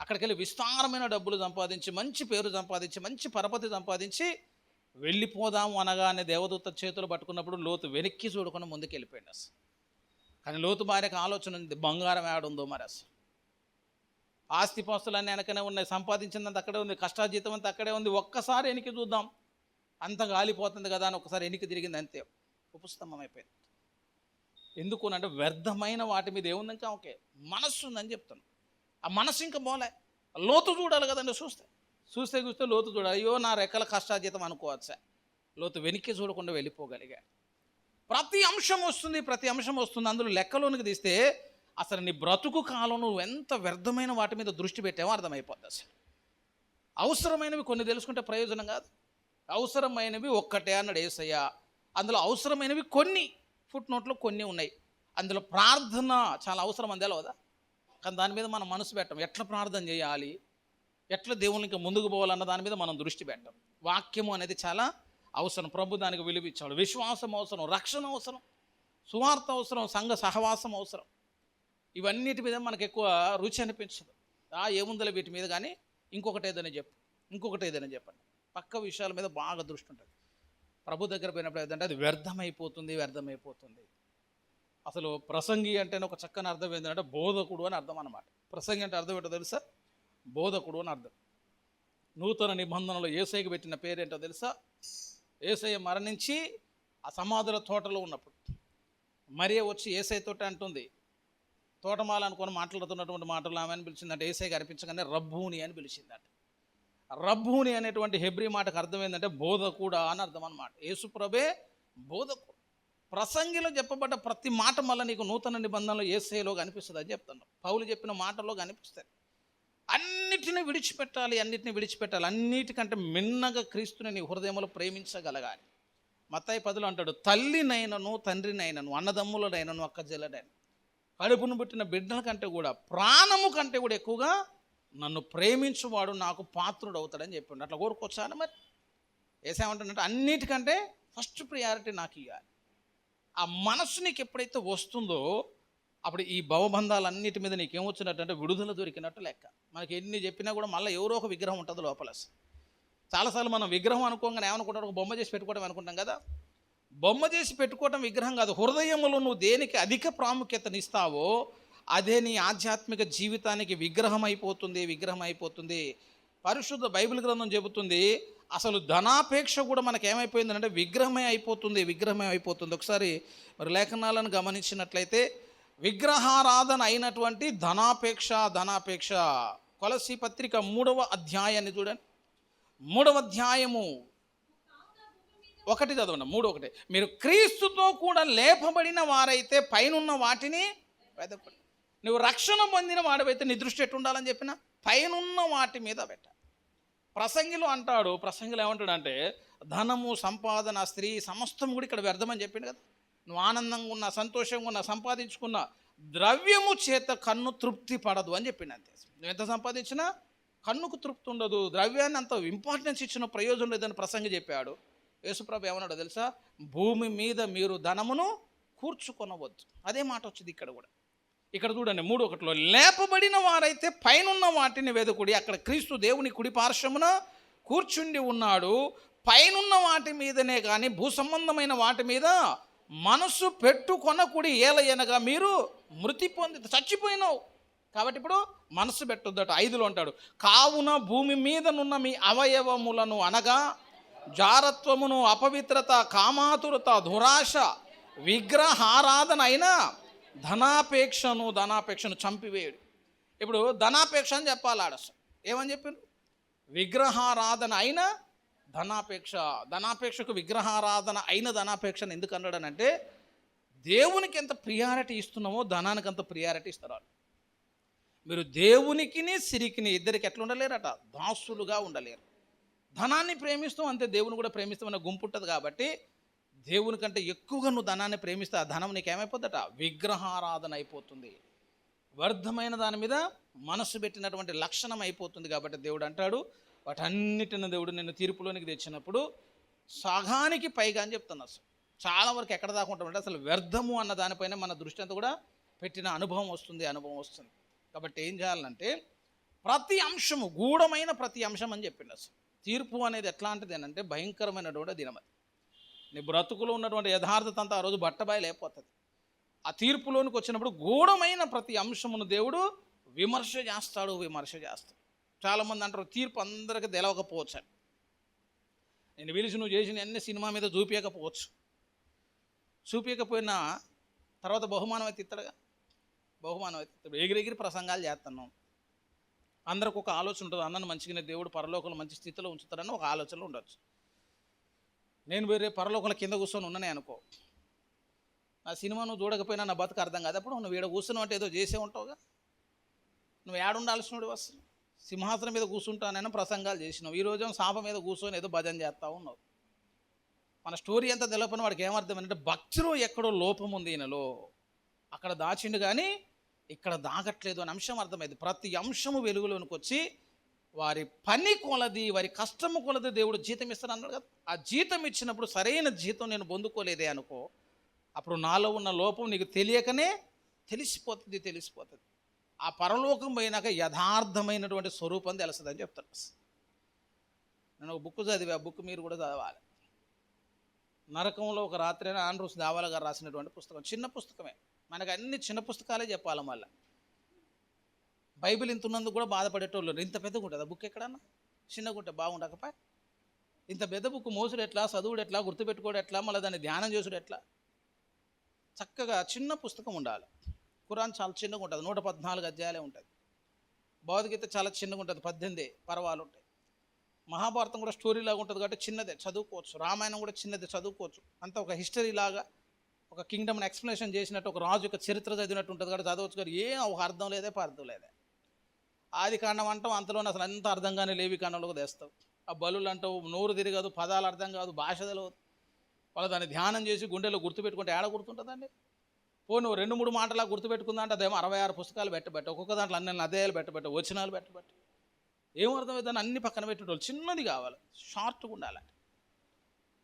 అక్కడికి వెళ్ళి విస్తారమైన డబ్బులు సంపాదించి, మంచి పేరు సంపాదించి, మంచి పరపతి సంపాదించి వెళ్ళిపోదాము అనగానే దేవదూత చేతులు పట్టుకున్నప్పుడు లోతు వెనక్కి చూడకుండా ముందుకు వెళ్ళిపోయింది. అసలు కానీ లోతు భార్యకు ఆలోచన ఉంది, బంగారం ఏడుందో మరి, అసలు ఆస్తిపాస్తులన్నీ వెనకనే ఉన్నాయి, సంపాదించిందంత అక్కడే ఉంది, కష్టాజీతం అంతా అక్కడే ఉంది, ఒక్కసారి వెనక్కి చూద్దాం అంత గాలిపోతుంది కదా అని ఒకసారి వెనక్కి తిరిగింది, అంతే ఉపస్తంభం అయిపోయింది. ఎందుకు అంటే వ్యర్థమైన వాటి మీద ఏముంది, ఇంకా ఓకే మనస్సు ఉందని చెప్తాను. ఆ మనస్సు ఇంకా పోలే, లోతు చూడాలి కదండి. చూస్తే లోతు చూడాలి. అయ్యో నా రెక్కల కష్టాజీతం అనుకోవచ్చా, లోతు వెనక్కి చూడకుండా వెళ్ళిపోగలిగా. ప్రతి అంశం వస్తుంది, అందులో లెక్కలోనికి తీస్తే అసలు నీ బ్రతుకు కాలం నువ్వు ఎంత వ్యర్థమైన వాటి మీద దృష్టి పెట్టావో అర్థమైపోద్ది. అసలు అవసరమైనవి కొన్ని తెలుసుకుంటే ప్రయోజనం కాదు, అవసరమైనవి ఒక్కటే అన్నాడు యేసయ్య. అందులో అవసరమైనవి కొన్ని ఫుట్ నోట్లో కొన్ని ఉన్నాయి. అందులో ప్రార్థన చాలా అవసరం అని తెలవదా? కానీ దాని మీద మనం మనసు పెట్టం. ఎట్లా ప్రార్థన చేయాలి, ఎట్లా దేవునికి ముందుకు పోవాలన్న దాని మీద మనం దృష్టి పెట్టం. వాక్యము అనేది చాలా అవసరం, ప్రభు దానికి విలువిచ్చాడు. విశ్వాసం అవసరం, రక్షణ అవసరం, సువార్త అవసరం, సంఘ సహవాసం అవసరం. ఇవన్నిటి మీద మనకు ఎక్కువ రుచి అనిపించదు. ఏముందలే వీటి మీద, కానీ ఇంకొకటి ఏదైనా చెప్పండి. పక్క విషయాల మీద బాగా దృష్టి ఉంటుంది. ప్రభు దగ్గర పోయినప్పుడు ఏంటంటే అది వ్యర్థమైపోతుంది. అసలు ప్రసంగి అంటేనే ఒక చక్కని అర్థం ఏంటంటే బోధకుడు అని అర్థం అన్నమాట. ప్రసంగి అంటే అర్థం ఏంటో తెలుసా? బోధకుడు అని అర్థం. నూతన నిబంధనలో యేసయ్యకి పెట్టిన పేరేంటో తెలుసా? యేసయ్య మరణించి ఆ సమాధుల తోటలో ఉన్నప్పుడు మరియ వచ్చి యేసయ్య తోట అంటుంది, తోటమాల అనుకొని మాట్లాడుతున్నటువంటి మాటలు ఆమె అని పిలిచిందంటే యేసయ్యకి అనిపించగానే రబ్బూని అని పిలిచిందట. రబ్బూని అనేటువంటి హెబ్రీ మాటకు అర్థం ఏంటంటే బోధకుడా అని అర్థం అన్నమాట. యేసుప్రభే బోధకుడు. ప్రసంగిలో చెప్పబడ్డ ప్రతి మాట మళ్ళీ నీకు నూతన నిబంధనలో యేసయ్యలో కనిపిస్తుంది అని చెప్తున్నాను. పౌలు చెప్పిన మాటల్లో కనిపిస్తాయి. అన్నిటిని విడిచిపెట్టాలి. అన్నిటికంటే మిన్నగా క్రీస్తుని నీ హృదయంలో ప్రేమించగలగాలి. మత్తయి 10లో అంటాడు, తల్లినైనను తండ్రినైనను అన్నదమ్ములనైనను అక్కచెల్లెనైనను కడుపును పుట్టిన బిడ్డల కంటే కూడా ప్రాణము కంటే కూడా ఎక్కువగా నన్ను ప్రేమించువాడు నాకు పాత్రుడు అవుతాడని చెప్పిండు. అట్లా కోరుకోవచ్చాను మరి. ఏసేమంటాడంటే అన్నిటికంటే ఫస్ట్ ప్రియారిటీ నాకు ఇవ్వాలి. ఆ మనసు నీకు ఎప్పుడైతే వస్తుందో అప్పుడు ఈ భవబంధాలన్నిటి మీద నీకేమొచ్చినట్టు విడుదల దొరికినట్టు లెక్క. మనకి ఎన్ని చెప్పినా కూడా మళ్ళీ ఎవరో ఒక విగ్రహం ఉంటుంది లోపల. చాలాసార్లు మనం విగ్రహం అనుకోగానే ఏమనుకుంటాం, ఒక బొమ్మ చేసి పెట్టుకోవడం అనుకుంటాం కదా. బొమ్మ చేసి పెట్టుకోవటం విగ్రహం కాదు. హృదయంలో నువ్వు దేనికి అధిక ప్రాముఖ్యతనిస్తావో అదే నీ ఆధ్యాత్మిక జీవితానికి విగ్రహం అయిపోతుంది. పరిశుద్ధ బైబిల్ గ్రంథం చెబుతుంది అసలు ధనాపేక్ష కూడా మనకి ఏమైపోయిందంటే విగ్రహమే అయిపోతుంది. ఒకసారి మరి లేఖనాలను గమనించినట్లయితే విగ్రహారాధన అయినటువంటి ధనాపేక్ష కొలసీ పత్రిక 3వ అధ్యాయాన్ని చూడండి. 3వ అధ్యాయము 1 చదవండి. 3:1 మీరు క్రీస్తుతో కూడా లేపబడిన వారైతే పైనున్న వాటిని వెదకండి. నువ్వు రక్షణ పొందిన వాడివైతే నీ దృష్టి ఎట్టుండాలని చెప్పిన పైనున్న వాటి మీద పెట్ట. ప్రసంగిలో ఏమంటాడంటే ధనము, సంపాదన, స్త్రీ సమస్తం కూడా ఇక్కడ వ్యర్థమని చెప్పిండు కదా. నువ్వు ఆనందంగా ఉన్నా, సంతోషంగా ఉన్నా, సంపాదించుకున్న ద్రవ్యము చేత కన్ను తృప్తి పడదు అని చెప్పిండు. అంతే. నువ్వు ఎంత సంపాదించినా కన్నుకు తృప్తి ఉండదు. ద్రవ్యాన్ని అంత ఇంపార్టెన్స్ ఇచ్చిన ప్రయోజనం లేదని ప్రసంగి చెప్పాడు. యేసుప్రభు ఏమన్నాడో తెలుసా? భూమి మీద మీరు ధనమును కూర్చుకొనవద్దు. అదే మాట వచ్చింది ఇక్కడ కూడా. ఇక్కడ చూడండి 3:1 లేపబడిన వారైతే పైనున్న వాటిని వెదుకుడి. అక్కడ క్రీస్తు దేవుని కుడి పార్శ్వమున కూర్చుండి ఉన్నాడు. పైనున్న వాటి మీదనే కానీ భూ సంబంధమైన వాటి మీద మనసు పెట్టుకొనకుడి. ఏలయనగా మీరు మృతి పొంది చచ్చిపోయినావు కాబట్టి ఇప్పుడు మనసు పెట్టొద్దట. 5లో అంటాడు, కావున భూమి మీదనున్న మీ అవయవములను అనగా జారత్వమును, అపవిత్రత, కామాతురత, దురాశ, విగ్రహారాధన అయినా ధనాపేక్షను చంపివేయడు. ఇప్పుడు ధనాపేక్ష అని చెప్పాలి. ఏమని చెప్పారు? విగ్రహారాధన అయిన ధనాపేక్షకు విగ్రహారాధన అయిన ధనాపేక్షను ఎందుకు అన్నాడనంటే దేవునికి ఎంత ప్రియారిటీ ఇస్తున్నామో ధనానికి అంత ప్రియారిటీ ఇస్తారు. మీరు దేవునికిని సిరికిని ఇద్దరికి ఎట్లా ఉండలేరట? దాసులుగా ఉండలేరు. ధనాన్ని ప్రేమిస్తాం అంతే, దేవుని కూడా ప్రేమిస్తామన్న గుంపు ఉంటుంది. కాబట్టి దేవుని కంటే ఎక్కువగా నువ్వు ధనాన్ని ప్రేమిస్తే ఆ ధనం నీకు ఏమైపోద్దట? విగ్రహారాధన అయిపోతుంది. వ్యర్థమైన దాని మీద మనసు పెట్టినటువంటి లక్షణం అయిపోతుంది. కాబట్టి దేవుడు అంటాడు వాటన్నిటిని దేవుడు నిన్ను తీర్పులోనికి తెచ్చినప్పుడు సగానికి పైగా అని చెప్తున్నా. చాలా వరకు ఎక్కడ దాకా ఉంటామంటే అసలు వ్యర్థము అన్న దానిపైన మన దృష్టి అంతా కూడా పెట్టిన అనుభవం వస్తుంది. కాబట్టి ఏం చేయాలంటే ప్రతి అంశము గూఢమైన ప్రతి అంశం అని చెప్పిండు. అసలు తీర్పు అనేది ఎట్లాంటిది అంటే భయంకరమైనటువంటి దినం. అది నీ బ్రతుకులో ఉన్నటువంటి యథార్థత అంతా ఆ రోజు బట్టబాయి లేకపోతుంది. ఆ తీర్పులోనికి వచ్చినప్పుడు గూఢమైన ప్రతి అంశమును దేవుడు విమర్శ చేస్తాడు. చాలామంది అంటారు తీర్పు అందరికీ తెలవకపోవచ్చు అని. నేను పిలిచి నువ్వు చేసిన అన్ని సినిమా మీద చూపించకపోయినా తర్వాత బహుమానం అయితే ఇస్తాడుగా. ఎగిరెగిరి ప్రసంగాలు చేస్తున్నాం. అందరికి ఒక ఆలోచన ఉంటుంది, అన్నను మంచిగానే దేవుడు పరలోకంలో మంచి స్థితిలో ఉంచుతాడని ఒక ఆలోచనలో ఉండొచ్చు. నేను వేరే పరలోకంలో కింద కూర్చొని ఉన్నానే అనుకో, ఆ సినిమా నువ్వు చూడకపోయినా నా బతుకు అర్థం కాదు. అప్పుడు నువ్వు ఈడ కూర్చున్నావు అంటే ఏదో చేసే ఉంటావుగా. నువ్వు ఏడుండాల్సినోడు వస్తుంది. సింహాసనం మీద కూర్చుంటానైనా ప్రసంగాలు చేసినావు. ఈరోజు సాప మీద కూర్చొని ఏదో భజన చేస్తూ ఉన్నావు. మన స్టోరీ అంతా తెలియని వాడికి ఏమర్థం అంటే భక్తిలో ఎక్కడో లోపం ఉంది ఈయనలో. అక్కడ దాచిండు కానీ ఇక్కడ దాగట్లేదు అని అంశం అర్థమైంది. ప్రతి అంశము వెలుగులోనికి వచ్చి వారి పని కొలది, వారి కష్టము కొలది దేవుడు జీతం ఇస్తాను అన్నాడు కదా. ఆ జీతం ఇచ్చినప్పుడు సరైన జీతం నేను పొందుకోలేదే అనుకో, అప్పుడు నాలో ఉన్న లోపం నీకు తెలియకనే తెలిసిపోతుంది. ఆ పరలోకం పోయినాక యథార్థమైనటువంటి స్వరూపం తెలుస్తుంది అని చెప్తాను. నేను ఒక బుక్ చదివా, ఆ బుక్ మీరు కూడా చదవాలి. నరకంలో ఒక రాత్రి అని ఆండ్రూస్ దావాల గారు రాసినటువంటి పుస్తకం. చిన్న పుస్తకమే, మనకు అన్ని చిన్న పుస్తకాలే చెప్పాలి. మళ్ళీ బైబిల్ ఇంత ఉన్నందుకు కూడా బాధపడేటోళ్ళు. ఇంత పెద్దగా ఉంటుంది ఆ బుక్, ఎక్కడన్నా చిన్నగా ఉంటే బాగుండకపోయా. ఇంత పెద్ద బుక్ మోసుడు ఎట్లా, చదువుడు ఎట్లా, గుర్తుపెట్టుకోవడం ఎట్లా, మళ్ళీ దాన్ని ధ్యానం చేసుడు ఎట్లా? చక్కగా చిన్న పుస్తకం ఉండాలి. ఖురాన్ చాలా చిన్నగా ఉంటుంది, 114 అధ్యాయాలే ఉంటుంది. భగవద్గీత చాలా చిన్నగా ఉంటుంది, 18 పర్వాలు ఉంటాయి. మహాభారతం కూడా స్టోరీలాగా ఉంటుంది కాబట్టి చిన్నదే చదువుకోవచ్చు. రామాయణం కూడా చిన్నదే చదువుకోవచ్చు. అంతా ఒక హిస్టరీ లాగా, ఒక కింగ్డమ్ని ఎక్స్ప్లెనేషన్ చేసినట్టు, ఒక రాజు యొక్క చరిత్ర చదివినట్టు ఉంటుంది కాబట్టి చదవచ్చు. కానీ ఒక అర్థం లేదే, అర్థం లేదే. ఆది కాండం అంటాం, అంతలోనే అసలు అంత అర్థంగానే లేవి కాండంలోకి తెస్తావు. ఆ బలులు అంటావు, నోరు తిరగదు, పదాలు అర్థం కాదు, భాష తెలియదు. వాళ్ళు దాన్ని ధ్యానం చేసి గుండెలో గుర్తుపెట్టుకుంటే ఏడ గుర్తుంటుందండి? పోను 2-3 మాటలా గుర్తుపెట్టుకుందా అంటే అదేమో 66 పుస్తకాలు పెట్టబెట్ట, ఒక్కొక్క దాంట్లో అన్ని అధ్యాయాలు పెట్టబెట్ట, వచనాలు పెట్టబెట్ట, ఏమర్థమైంది? దాన్ని అన్ని పక్కన పెట్టేటోళ్ళు. చిన్నది కావాలి, షార్ట్గా ఉండాలండి.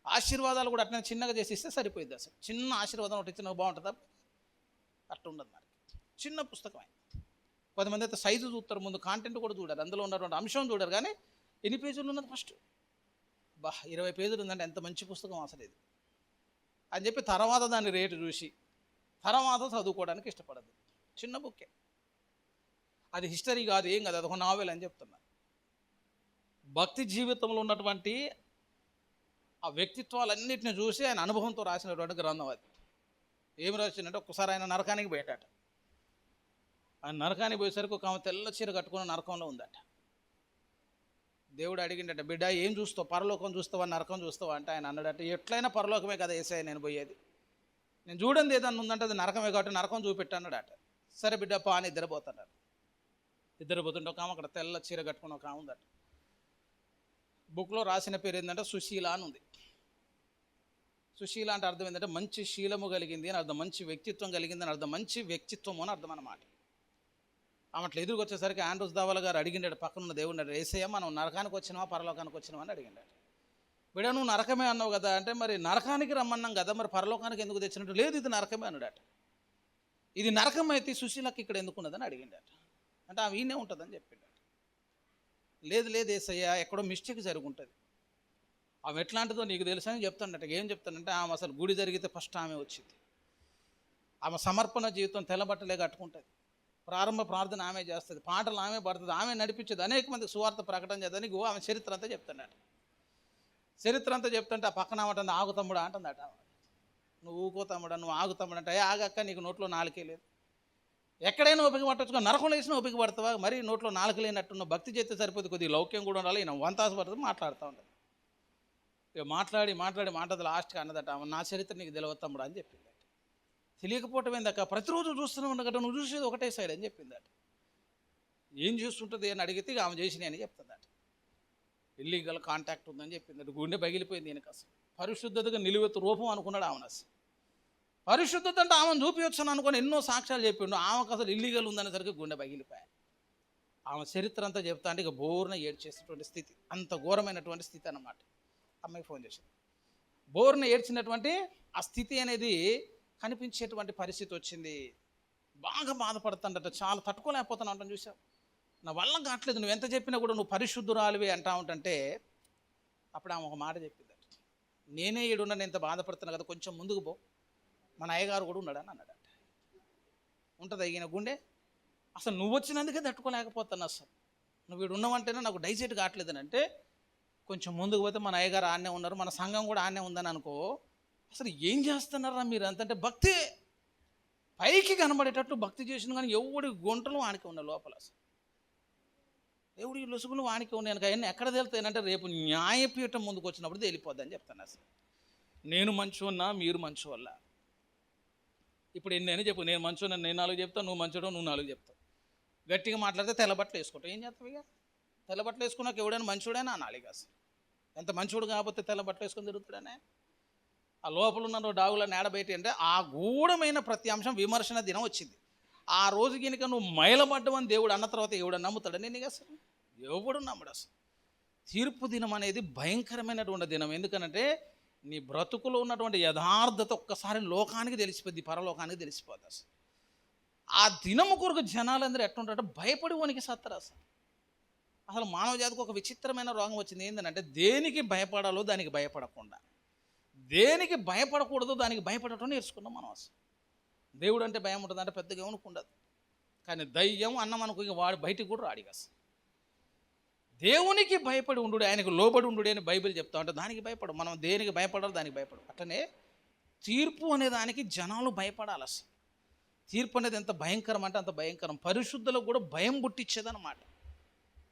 ఆశీర్వాదాలు కూడా అట్లా చిన్నగా చేసి ఇస్తే సరిపోయింది. అసలు చిన్న ఆశీర్వాదం ఒకటి ఇచ్చిన బాగుంటుందా? అట్లా ఉండదు మరి. చిన్న పుస్తకమే. కొంతమంది అయితే సైజు చూస్తారు, ముందు కాంటెంట్ కూడా చూడారు, అందులో ఉన్నటువంటి అంశం చూడరు. కానీ ఎన్ని పేజీలు ఉన్నది ఫస్ట్? 20 పేజీలు ఉందంటే ఎంత మంచి పుస్తకం అసలు ఇది అని చెప్పి తర్వాత దాని రేటు చూసి తర్వాత చదువుకోవడానికి ఇష్టపడదు. చిన్న బుక్కే అది, హిస్టరీ కాదు, ఏం కాదు, అదొక నావెల్ అని చెప్తున్నా. భక్తి జీవితంలో ఉన్నటువంటి ఆ వ్యక్తిత్వాలన్నింటిని చూసి ఆయన అనుభవంతో రాసినటువంటి గ్రంథం అది. ఏమి రాసిందంటే, ఒక్కసారి ఆయన నరకానికి పోయాడట. ఆయన నరకానికి పోయేసరికి ఒక ఆమె తెల్ల చీర కట్టుకున్న నరకంలో ఉందట. దేవుడు అడిగిండట, బిడ్డ ఏం చూస్తావు, పరలోకం చూస్తావా నరకం చూస్తావా అంటే ఆయన అన్నాడట, ఎట్లయినా పరలోకమే కదా యేసయ్య నేను పోయేది, నేను చూడండి ఏదన్నా ఉందంటే అది నరకమే కాబట్టి నరకం చూపెట్టన్నాడట. సరే బిడ్డ పా అని నిద్రపోతున్నాడు. నిద్రపోతుంటే ఒక ఆమె అక్కడ తెల్ల చీర కట్టుకుని ఒక ఆమె ఉందట. బుక్లో రాసిన పేరు ఏంటంటే సుశీల అని ఉంది. సుశీల అంటే అర్థం ఏంటంటే మంచి శీలము కలిగింది అని అర్థం, మంచి వ్యక్తిత్వం కలిగింది అని అర్థం, మంచి వ్యక్తిత్వం అని అర్థం అన్నమాట. ఆమె అట్లా ఎదురుకు వచ్చేసరికి ఆండ్రూస్ దావాల గారు అడిగిండాడు, పక్కనున్న దేవుడు, యేసయ్య మనం నరకానికి వచ్చినావా పరలోకానికి వచ్చినావా అని అడిగిండాడు. బిడ్డ నువ్వు నరకమే అన్నావు కదా అంటే, మరి నరకానికి రమ్మన్నాం కదా, మరి పరలోకానికి ఎందుకు తెచ్చినట్టు? లేదు ఇది నరకమే అన్నాడట. ఇది నరకం అయితే సుశీలకి ఇక్కడ ఎందుకున్నదని అడిగిండట. అంటే ఆమె ఈయనే ఉంటుందని చెప్పిండట. లేదు లేదు యేసయ్య ఎక్కడో మిస్టేక్ జరుగుంటుంది, ఆమె ఎట్లాంటిదో నీకు తెలుసు అని చెప్తాడట. ఏం చెప్తానంటే, ఆమె అసలు గుడి జరిగితే ఫస్ట్ ఆమె వచ్చింది, ఆమె సమర్పణ జీవితం తెల్లబట్టలే కట్టుకుంటుంది, ప్రారంభ ప్రార్థన ఆమె చేస్తుంది, పాటలు ఆమె పడుతుంది, ఆమె నడిపించేది, అనేక మందికి సువార్త ప్రకటన చేద్దానికి ఆమె చరిత్ర అంతా చెప్తాడట. చరిత్ర అంతా చెప్తుంటే ఆ పక్కన ఆమె ఆగు తమ్ముడా అంటుందట. నువ్వు ఊకో తమ్ముడా, నువ్వు ఆగు తమ్ముడు అంటే, ఆగక్క నీకు నోట్లో నాలుకే లేదు, ఎక్కడైనా ఓపిక పట్టొచ్చుకో, నరకంలో వేసినా ఓపిక పడతావా, మరి నోట్లో నాలుక లేనట్టున్న భక్తి చేస్తే సరిపోతుంది, కొద్దిగా లౌక్యం కూడా ఉండాలి. ఈయన వంతాసు పడుతుంది, మాట్లాడుతూ ఉంటుంది. ఇక మాట్లాడి మాట్లాడి లాస్ట్గా అన్నదట, నా చరిత్ర నీకు తెలియదు తమ్ముడు అని చెప్పిందట. తెలియకపోవటం ఏందక్క, ప్రతిరోజు చూస్తూనే ఉండగట, నువ్వు చూసేది ఒకటే సైడ్ అని చెప్పిందట. ఏం చూస్తుంటుంది అని అడిగితే ఆమె చేసినాయి అని చెప్తుందట. ఇల్లీగల్ కాంటాక్ట్ ఉందని చెప్పిందట. గుండె పగిలిపోయింది ఈయనకు. అసలు పరిశుద్ధతగా నిలువెత్తు రూపం అనుకున్నాడు ఆమెను. అసలు పరిశుద్ధత అంటే ఆమెను చూపించను అనుకొని ఎన్నో సాక్ష్యాలు చెప్పిండు, ఆమెకు అసలు ఇల్లీగల్ ఉందనేసరికి గుండె పగిలిపోయాయి. ఆమె చరిత్ర అంతా చెప్తా అంటే ఇక బోర్న ఏడ్చేసేటువంటి స్థితి, అంత ఘోరమైనటువంటి స్థితి అన్నమాట. అమ్మాయికి ఫోన్ చేసింది, బోర్న ఏడ్చినటువంటి ఆ స్థితి అనేది కనిపించేటువంటి పరిస్థితి వచ్చింది. బాగా బాధపడుతుందట, చాలా తట్టుకోలేకపోతున్నా ఉంటాను. చూసావు, నా వల్ల కావట్లేదు, నువ్వు ఎంత చెప్పినా కూడా నువ్వు పరిశుద్ధురాలివి అంటా ఉంటుంటే, అప్పుడు ఆమె ఒక మాట చెప్పిందట, నేనే ఈడున్నా, నేను ఇంత బాధపడుతున్నా కదా, కొంచెం ముందుకు పో, మన అయ్యగారు కూడా ఉన్నాడని అన్నాడట. ఉంటుంది ఈయన గుండె. అసలు నువ్వు వచ్చినందుకే తట్టుకోలేకపోతున్నా, అసలు నువ్వు వీడు ఉన్నావంటేనే నాకు డైజెట్ కావట్లేదని అంటే, కొంచెం ముందుకు పోతే మన అయ్యగారు ఆడనే ఉన్నారు, మన సంఘం కూడా ఆడనే ఉందని అనుకో, అసలు ఏం చేస్తున్నారా మీరు అంతంటే భక్తి పైకి కనబడేటట్లు భక్తి చేసిన కానీ ఎవడి గుంటలు వానికి ఉన్న లోపల, అసలు ఎవడి లొసుగులు వానికి ఉన్నాయి కనుక అవన్నీ ఎక్కడ తేలుతాయంటే రేపు న్యాయపీఠం ముందుకు వచ్చినప్పుడు తేలిపోద్ది అని చెప్తాను. అసలు నేను మంచోన్నా మీరు మంచోళ్ళ, ఇప్పుడు ఎన్నైనా చెప్పు, నేను మంచోన్నా నేను 4 చెప్తాను, నువ్వు మంచోడో నువ్వు 4 చెప్తావు. గట్టిగా మాట్లాడితే తెల్లబట్టలు వేసుకుంటావు, ఏం చేస్తావు? ఇక తెల్లబట్టలు వేసుకున్నాక ఎవడైనా మంచోడైనా అనాలి. అసలు ఎంత మంచోడు కాకపోతే తెల్లబట్టలు వేసుకొని తిరుగుతాడనే. ఆ లోపల ఉన్న డాగుల నేడబయటి అంటే ఆ గూఢమైన ప్రతి అంశం విమర్శన దినం వచ్చింది. ఆ రోజు కనుక నువ్వు మైలబడ్డవని దేవుడు అన్న తర్వాత ఎవడు నమ్ముతాడని నీకు? అసలు ఎవడు నమ్మడు. అసలు తీర్పు దినం అనేది భయంకరమైనటువంటి దినం. ఎందుకనంటే నీ బ్రతుకులో ఉన్నటువంటి యథార్థత ఒక్కసారి లోకానికి తెలిసిపోద్ది, పరలోకానికి తెలిసిపోద్ది. అసలు ఆ దినము కొరకు జనాలందరూ ఎట్లుంటారంటే భయపడి వనికి సత్తరు. అసలు మానవ జాతికి ఒక విచిత్రమైన రోగం వచ్చింది. ఏంటంటే దేనికి భయపడాలో దానికి భయపడకుండా, దేనికి భయపడకూడదు దానికి భయపడటం నేర్చుకున్నాం మనం. అసలు దేవుడు అంటే భయం ఉంటుంది అంటే పెద్దగా ఏమనుకుండదు, కానీ దయ్యం అన్నం అనుకో ఇక వాడు బయటికి కూడా రాడు. అసలు దేవునికి భయపడి ఉండు, ఆయనకు లోబడి ఉండు అని బైబిల్ చెప్తా ఉంటే దానికి భయపడు. మనం దేనికి భయపడాలో దానికి భయపడు. అట్లనే తీర్పు అనే దానికి జనాలు భయపడాలి. అసలు తీర్పు అనేది ఎంత భయంకరం అంటే అంత భయంకరం. పరిశుద్ధులకు కూడా భయం పుట్టించేదన్నమాట.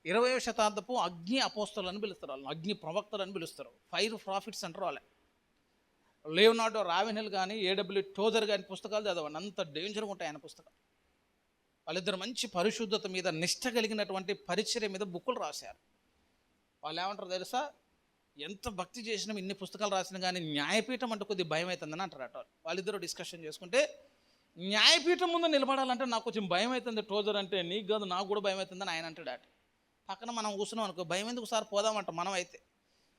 20వ శతాబ్దపు అగ్ని అపోస్తలని పిలుస్తారు, వాళ్ళని అగ్ని ప్రవక్తలని పిలుస్తారు, ఫైర్ ప్రాఫిట్స్ అంటారు వాళ్ళే. లియోనార్డో రావెనెల్ కానీ ఏడబ్ల్యూ టోజర్ కానీ పుస్తకాలు చదవండి, అంత డేంజర్గా ఉంటాయి ఆయన పుస్తకాలు. వాళ్ళిద్దరు మంచి పరిశుద్ధత మీద నిష్ట కలిగినటువంటి పరిచర్య మీద బుక్కులు రాశారు. వాళ్ళు ఏమంటారు తెలుసా? ఎంత భక్తి చేసినా ఇన్ని పుస్తకాలు రాసినా కానీ న్యాయపీఠం అంటే కొద్దిగా భయం అవుతుందని అంటారట. వాళ్ళిద్దరూ డిస్కషన్ చేసుకుంటే, న్యాయపీఠం ముందు నిలబడాలంటే నాకు కొంచెం భయం అవుతుంది టోజర్ అంటే, నీకు కాదు నాకు కూడా భయం అవుతుందని ఆయన అంటాడు. అట పక్కన మనం కూర్చున్నాం అనుకో, భయం ఎందుకు సార్ పోదామంట. మనం అయితే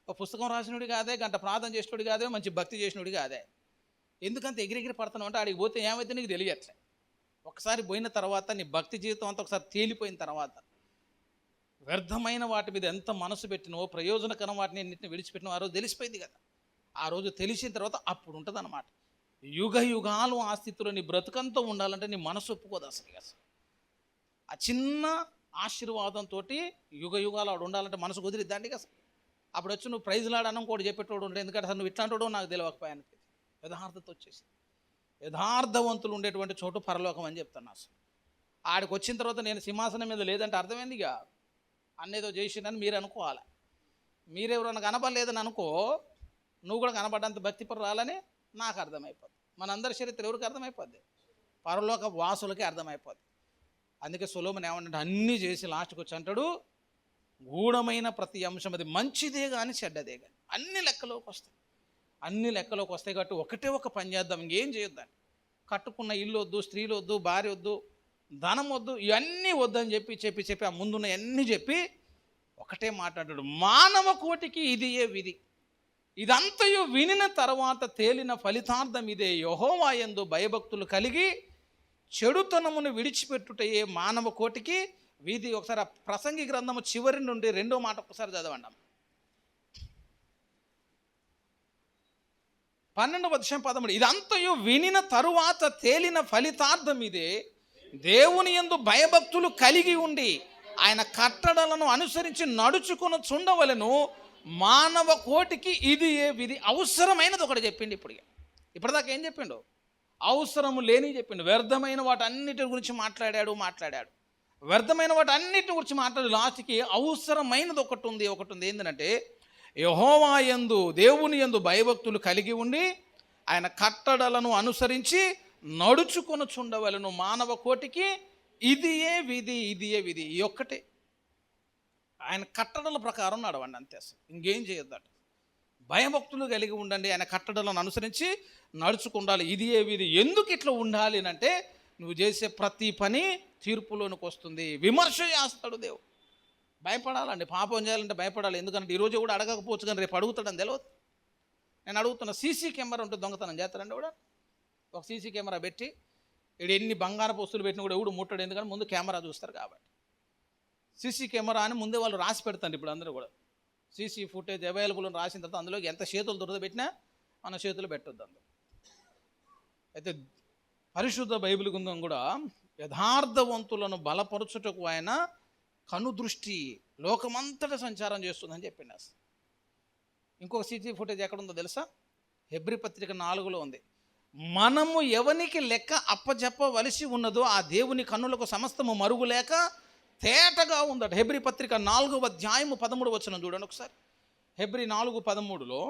ఒక పుస్తకం రాసినోడి కాదే, గంట ప్రార్థన చేసినోడి కాదే, మంచి భక్తి చేసినోడి కాదే, ఎందుకంత ఎగిరెగిరి పడుతున్నావు అంటే ఆడికి పోతే ఏమైతే నీకు తెలియట్లే. ఒకసారి పోయిన తర్వాత నీ భక్తి జీవితం అంతా ఒకసారి తేలిపోయిన తర్వాత, వ్యర్థమైన వాటి మీద ఎంత మనసు పెట్టినో, ప్రయోజనకరం వాటిని ఎన్నింటిని విడిచిపెట్టినో ఆ రోజు తెలిసిపోయింది కదా. ఆ రోజు తెలిసిన తర్వాత అప్పుడు ఉంటుంది అన్నమాట. యుగ యుగాలు ఆ స్థితిలో నీ బ్రతుకంతా ఉండాలంటే నీ మనసు ఒప్పుకోదు అసలు. ఆ చిన్న ఆశీర్వాదంతో యుగ యుగాలు ఆడు ఉండాలంటే మనసు కుదిరిద్దాండి అసలు. అప్పుడు వచ్చి నువ్వు ప్రైజ్ లాడనం కూడా చెప్పేటోడు ఉండే, ఎందుకంటే అసలు నువ్వు ఇట్లాంటి నాకు తెలియకపోయాను. యథార్థత వచ్చేసి, యథార్థవంతులు ఉండేటువంటి చోటు పరలోకం అని చెప్తాను. అసలు ఆడికి వచ్చిన తర్వాత నేను సింహాసనం మీద లేదంటే అర్థమైందిగా, అన్నేదో చేసిందని మీరు అనుకోవాలి. మీరెవరన్నా కనపడలేదని అనుకో, నువ్వు కూడా కనపడ్డంత భక్తిపరు రాలని నాకు అర్థమైపోద్ది. మనందరి చరిత్ర ఎవరికి అర్థమైపోద్ది? పరలోక వాసులకి అర్థమైపోద్ది. అందుకే సొలొమోను ఏమంటే అన్నీ చేసి లాస్ట్కి వచ్చి అంటాడు, గూఢమైన ప్రతి అంశం అది మంచిదే కానీ చెడ్డదే కానీ అన్ని లెక్కలోకి వస్తాయి. అన్ని లెక్కలోకి వస్తాయి కాబట్టి ఒకటే ఒక పని చేద్దాం, ఇంకేం చేయొద్దని. కట్టుకున్న ఇల్లు వద్దు, స్త్రీలు వద్దు, భార్య వద్దు, ధనం వద్దు, ఇవన్నీ వద్దని చెప్పి ఆ ముందున్న అన్నీ చెప్పి ఒకటే మాట్లాడాడు, మానవ కోటికి ఇది ఏ విధి, ఇదంతయు వినిన తర్వాత తేలిన ఫలితార్థం ఇదే, యెహోవా యందు భయభక్తులు కలిగి చెడుతనమును విడిచిపెట్టుటయే మానవ కోటికి విధి. ఒకసారి ఆ ప్రసంగి గ్రంథము చివరి నుండి 2వ మాట ఒకసారి చదవండి. 12:13 ఇదంతయు వినిన తరువాత తేలిన ఫలితార్థం ఇదే, దేవుని యందు భయభక్తులు కలిగి ఉండి ఆయన కట్టడలను అనుసరించి నడుచుకుని చుండవలను, మానవ కోటికి ఇది ఏ విధి. అవసరమైనది ఒకటి చెప్పిండు. ఇప్పటిదాకా ఏం చెప్పిండు? అవసరము లేని చెప్పిండు. వ్యర్థమైన వాటన్నిటి గురించి మాట్లాడాడు. వ్యర్థమైన వాటన్నిటి గురించి మాట్లాడి లాస్ట్కి అవసరమైనది ఒకటి ఉంది. ఏంటంటే యెహోవా యందు, దేవుని యందు భయభక్తులు కలిగి ఉండి ఆయన కట్టడలను అనుసరించి నడుచుకొని చుండవలను, మానవ కోటికి ఇది ఏ విధి. ఈ ఒక్కటే, ఆయన కట్టడల ప్రకారం నడవండి అంతే, అసలు ఇంకేం చేయొద్దట. భయభక్తులు కలిగి ఉండండి, ఆయన కట్టడలను అనుసరించి నడుచుకుండాలి. ఇది ఏ విధి. ఎందుకు ఇట్లా ఉండాలి అంటే, నువ్వు చేసే ప్రతి పని తీర్పులోనికి వస్తుంది. విమర్శ చేస్తాడు దేవుడు. భయపడాలండి, పాపం చేయాలంటే భయపడాలి. ఎందుకంటే ఈరోజు కూడా అడగకపోవచ్చు కానీ రేపు అడుగుతాడని తెలియదు. నేను అడుగుతున్నా, సీసీ కెమెరా ఉంటే దొంగతనం చేస్తారండి కూడా. ఒక సీసీ కెమెరా పెట్టి ఇక్కడ ఎన్ని బంగారపు వస్తువులు పెట్టినా కూడా ఎవడు ముట్టడు, ఎందుకంటే ముందు కెమెరా చూస్తారు కాబట్టి. సీసీ కెమెరా అని ముందే వాళ్ళు రాసి పెడతారు. ఇప్పుడు అందరూ కూడా సీసీ ఫుటేజ్ అవైలబుల్ అని రాసిన తర్వాత అందులోకి ఎంత చేతులు దురద పెట్టినా మన చేతులు పెట్టొద్దు అందులో. అయితే పరిశుద్ధ బైబిల్ గ్రంథం కూడా యథార్థవంతులను బలపరచుటకు ఆయన కనుదృష్టి లోకమంతటా సంచారం చేస్తుందని చెప్పింది. అసలు ఇంకొక సీసీ ఫుటేజ్ ఎక్కడుందో తెలుసా? హెబ్రీ పత్రిక 4లో ఉంది. మనము ఎవనికి లెక్క అప్పజెప్పవలసి ఉన్నదో ఆ దేవుని కన్నులకు సమస్తము మరుగు లేక తేటగా ఉందట. హెబ్రీ పత్రిక 4వ అధ్యాయము 13వ వచనం చూడండి ఒకసారి. హెబ్రీ 4:13లో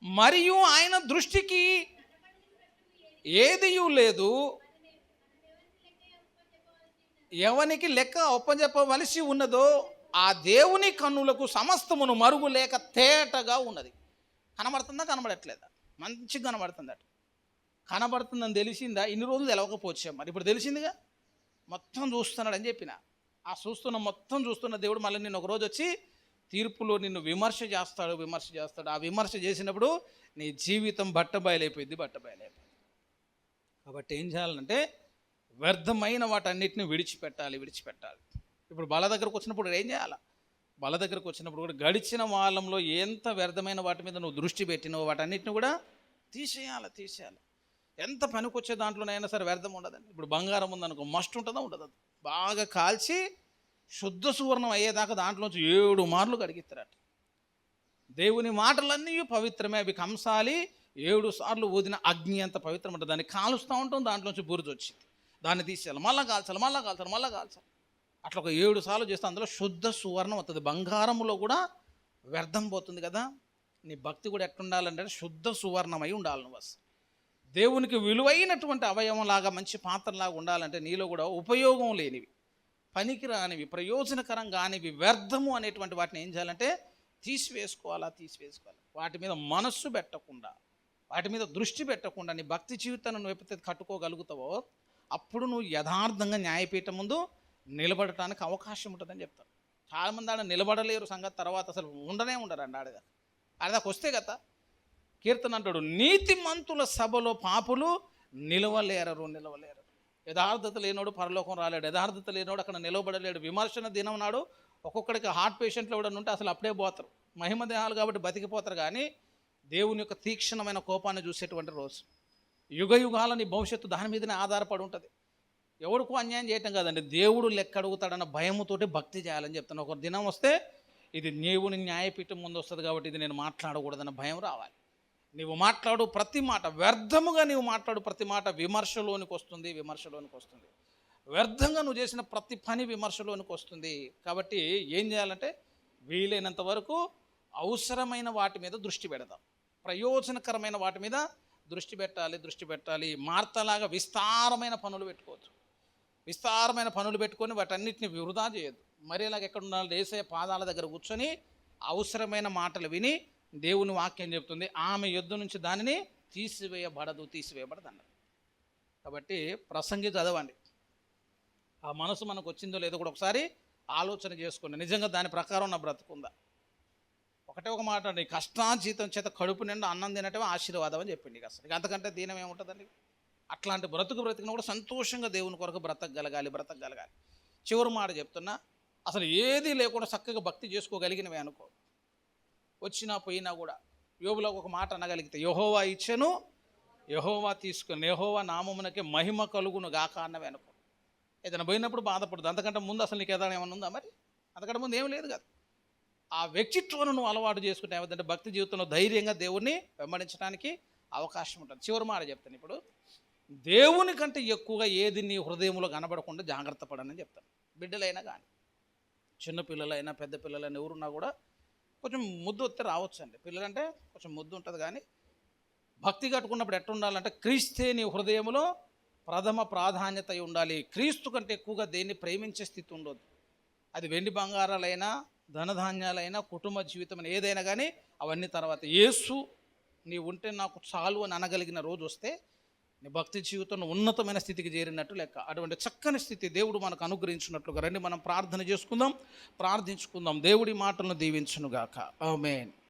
మరియు ఆయన దృష్టికి ఏదియూ లేదు, ఎవనికి లెక్క ఒప్పజెప్పవలసి ఉన్నదో ఆ దేవుని కన్నులకు సమస్తమును మరుగు లేక తేటగా ఉన్నది. కనబడుతుందా కనబడట్లేదా? మంచిగా కనబడుతుందట. కనబడుతుందని తెలిసిందా? ఇన్ని రోజులు తెలవకపోవచ్చా? మరి ఇప్పుడు తెలిసిందిగా, మొత్తం చూస్తున్నాడు అని చెప్పిన. ఆ మొత్తం చూస్తున్న దేవుడు మళ్ళీ నిన్ను ఒకరోజు వచ్చి తీర్పులో నిన్ను విమర్శ చేస్తాడు. ఆ విమర్శ చేసినప్పుడు నీ జీవితం బట్టబయలైపోయింది. కాబట్టి ఏం చేయాలంటే వ్యర్థమైన వాటన్నిటిని విడిచిపెట్టాలి. ఇప్పుడు బల దగ్గరకు వచ్చినప్పుడు ఏం చేయాలి? బల దగ్గరకు వచ్చినప్పుడు కూడా గడిచిన వాళ్ళంలో ఎంత వ్యర్థమైన వాటి మీద నువ్వు దృష్టి పెట్టినో వాటన్నిటిని కూడా తీసేయాలి. ఎంత పనికొచ్చే దాంట్లోనైనా సరే వ్యర్థం ఉండదండి. ఇప్పుడు బంగారం ఉందనుకో, మస్ట్ ఉంటుందా? ఉండదు. బాగా కాల్చి శుద్ధ సువర్ణం అయ్యేదాకా దాంట్లోంచి 7 మార్లు కడిగిస్తారట. దేవుని మాటలన్నీ పవిత్రమే, అవి కంసాలి 7 సార్లు ఊదిన అగ్ని అంత పవిత్రం ఉంటుంది. దాన్ని కాలుస్తూ ఉంటాం, దాంట్లోంచి బురద వచ్చింది, దాన్ని తీసేయాలి, మళ్ళీ కాల్చాలి. అట్లా ఒక 7 సార్లు చేస్తే అందులో శుద్ధ సువర్ణం వస్తుంది. బంగారంలో కూడా వ్యర్థం పోతుంది కదా. నీ భక్తి కూడా ఎట్లుండాలంటే శుద్ధ సువర్ణమై ఉండాలి. నువ్వు దేవునికి విలువైనటువంటి అవయవంలాగా, మంచి పాత్రలాగా ఉండాలంటే నీలో కూడా ఉపయోగం లేనివి, పనికిరానివి, ప్రయోజనకరం కానివి, వ్యర్థము అనేటువంటి వాటిని ఏం చేయాలంటే తీసివేసుకోవాలి. వాటి మీద మనస్సు పెట్టకుండా, వాటి మీద దృష్టి పెట్టకుండా నీ భక్తి జీవితాన్ని నువ్వు ఎప్పుడైతే కట్టుకోగలుగుతావో అప్పుడు నువ్వు యథార్థంగా న్యాయపీఠం ముందు నిలబడటానికి అవకాశం ఉంటుందని చెప్తారు. చాలామంది ఆడ నిలబడలేరు సంగతి తర్వాత అసలు ఉండరండి ఆడదాకా వస్తే కదా. కీర్తన అంటాడు, నీతిమంతుల సభలో పాపులు నిలవలేరు. యథార్థత లేనోడు పరలోకం రాలేడు, యథార్థత లేనోడు అక్కడ నిలవబడలేడు. విమర్శన దినం నాడు ఒక్కొక్కడికి హార్ట్ పేషెంట్లు ఎవడన్నా ఉంటే అసలు అప్పుడే పోతారు. మహిమ దేహాలు కాబట్టి బతికిపోతారు, కానీ దేవుని యొక్క తీక్షణమైన కోపాన్ని చూసేటువంటి రోజు, యుగ యుగాలని భవిష్యత్తు దాని మీదనే ఆధారపడి ఉంటుంది. ఎవడికో అన్యాయం చేయటం కాదండి, దేవుడు లెక్క అడుగుతాడన్న భయముతోటి భక్తి చేయాలని చెప్తాను. ఒక దినం వస్తే ఇది దేవుని న్యాయపీఠం ముందు వస్తుంది కాబట్టి ఇది నేను మాట్లాడకూడదన్న భయం రావాలి. నీవు మాట్లాడు ప్రతి మాట, వ్యర్థముగా నీవు మాట్లాడు ప్రతి మాట విమర్శలోనికి వస్తుంది. వ్యర్థంగా నువ్వు చేసిన ప్రతి పని విమర్శలోనికి వస్తుంది. కాబట్టి ఏం చేయాలంటే వీలైనంత వరకు అవసరమైన వాటి మీద దృష్టి పెడదాం, ప్రయోజనకరమైన వాటి మీద దృష్టి పెట్టాలి. మార్తలాగా విస్తారమైన పనులు పెట్టుకొని వాటన్నిటిని వృధా చేయొద్దు. మరి ఇలాగ ఎక్కడ ఉండాలి, యేసయ్య పాదాల దగ్గర కూర్చొని అవసరమైన మాటలు విని దేవుని వాక్యం చెప్తుంది, ఆమె యుద్ధ నుంచి దానిని తీసివేయబడదు అన్నారు. కాబట్టి ప్రసంగి చదవండి, ఆ మనసు మనకు వచ్చిందో లేదో కూడా ఒకసారి ఆలోచన చేసుకోండి. నిజంగా దాని ప్రకారం నా బ్రతుకుందా? ఒక మాట అండి, కష్టాజీతం చేత కడుపు నిండా అన్నం తినటమే ఆశీర్వాదం అని చెప్పింది. అసలు అంతకంటే దీనం ఏముంటుందండి? అట్లాంటి బ్రతికిన కూడా సంతోషంగా దేవుని కొరకు బ్రతకగలగాలి. చివరి మాట చెప్తున్నా, అసలు ఏది లేకుండా చక్కగా భక్తి చేసుకోగలిగినవే అనుకో, వచ్చినా పోయినా కూడా యోబులో ఒక మాట అనగలిగితే, యెహోవా ఇచ్చెను యెహోవా తీసుకుని యెహోవా నామమునకే మహిమ కలుగును గాక అన్నవే అనుకో. ఏదైనా పోయినప్పుడు బాధపడదు, అంతకంటే ముందు అసలు నీకు ఏదైనా ఏమన్నా ఉందా? మరి అంతకంటే ముందు ఏం లేదు కదా. ఆ వ్యక్తిత్వాన్ని నువ్వు అలవాటు చేసుకుంటే ఏమంటే భక్తి జీవితంలో ధైర్యంగా దేవుణ్ణి వెంబడించడానికి అవకాశం ఉంటుంది. చివరి మాట చెప్తాను ఇప్పుడు, దేవుని కంటే ఎక్కువగా ఏది నీ హృదయంలో కనబడకుండా జాగ్రత్త పడని చెప్తాను. బిడ్డలైనా కానీ, చిన్నపిల్లలైనా పెద్ద పిల్లలైనా ఎవరున్నా కూడా కొంచెం ముద్దు వస్తే రావచ్చు అండి. పిల్లలంటే కొంచెం ముద్దు ఉంటుంది, కానీ భక్తి కట్టుకున్నప్పుడు ఎట్లా ఉండాలంటే క్రీస్తే నీ హృదయంలో ప్రథమ ప్రాధాన్యత ఉండాలి. క్రీస్తు కంటే ఎక్కువగా దేన్ని ప్రేమించే స్థితి ఉండదు. అది వెండి బంగారాలైనా, ధనధాన్యాలైనా, కుటుంబ జీవితం ఏదైనా కానీ అవన్నీ తర్వాత. యేసు నీ ఉంటే నాకు చాలు అని అనగలిగిన రోజు వస్తే నీ భక్తి జీవితంలో ఉన్నతమైన స్థితికి చేరినట్టు లెక్క. అటువంటి చక్కని స్థితి దేవుడు మనకు అనుగ్రహించినట్లుగా రండి మనం ప్రార్థించుకుందాం. దేవుడి మాటలను దీవించునుగాక. ఆమేన్.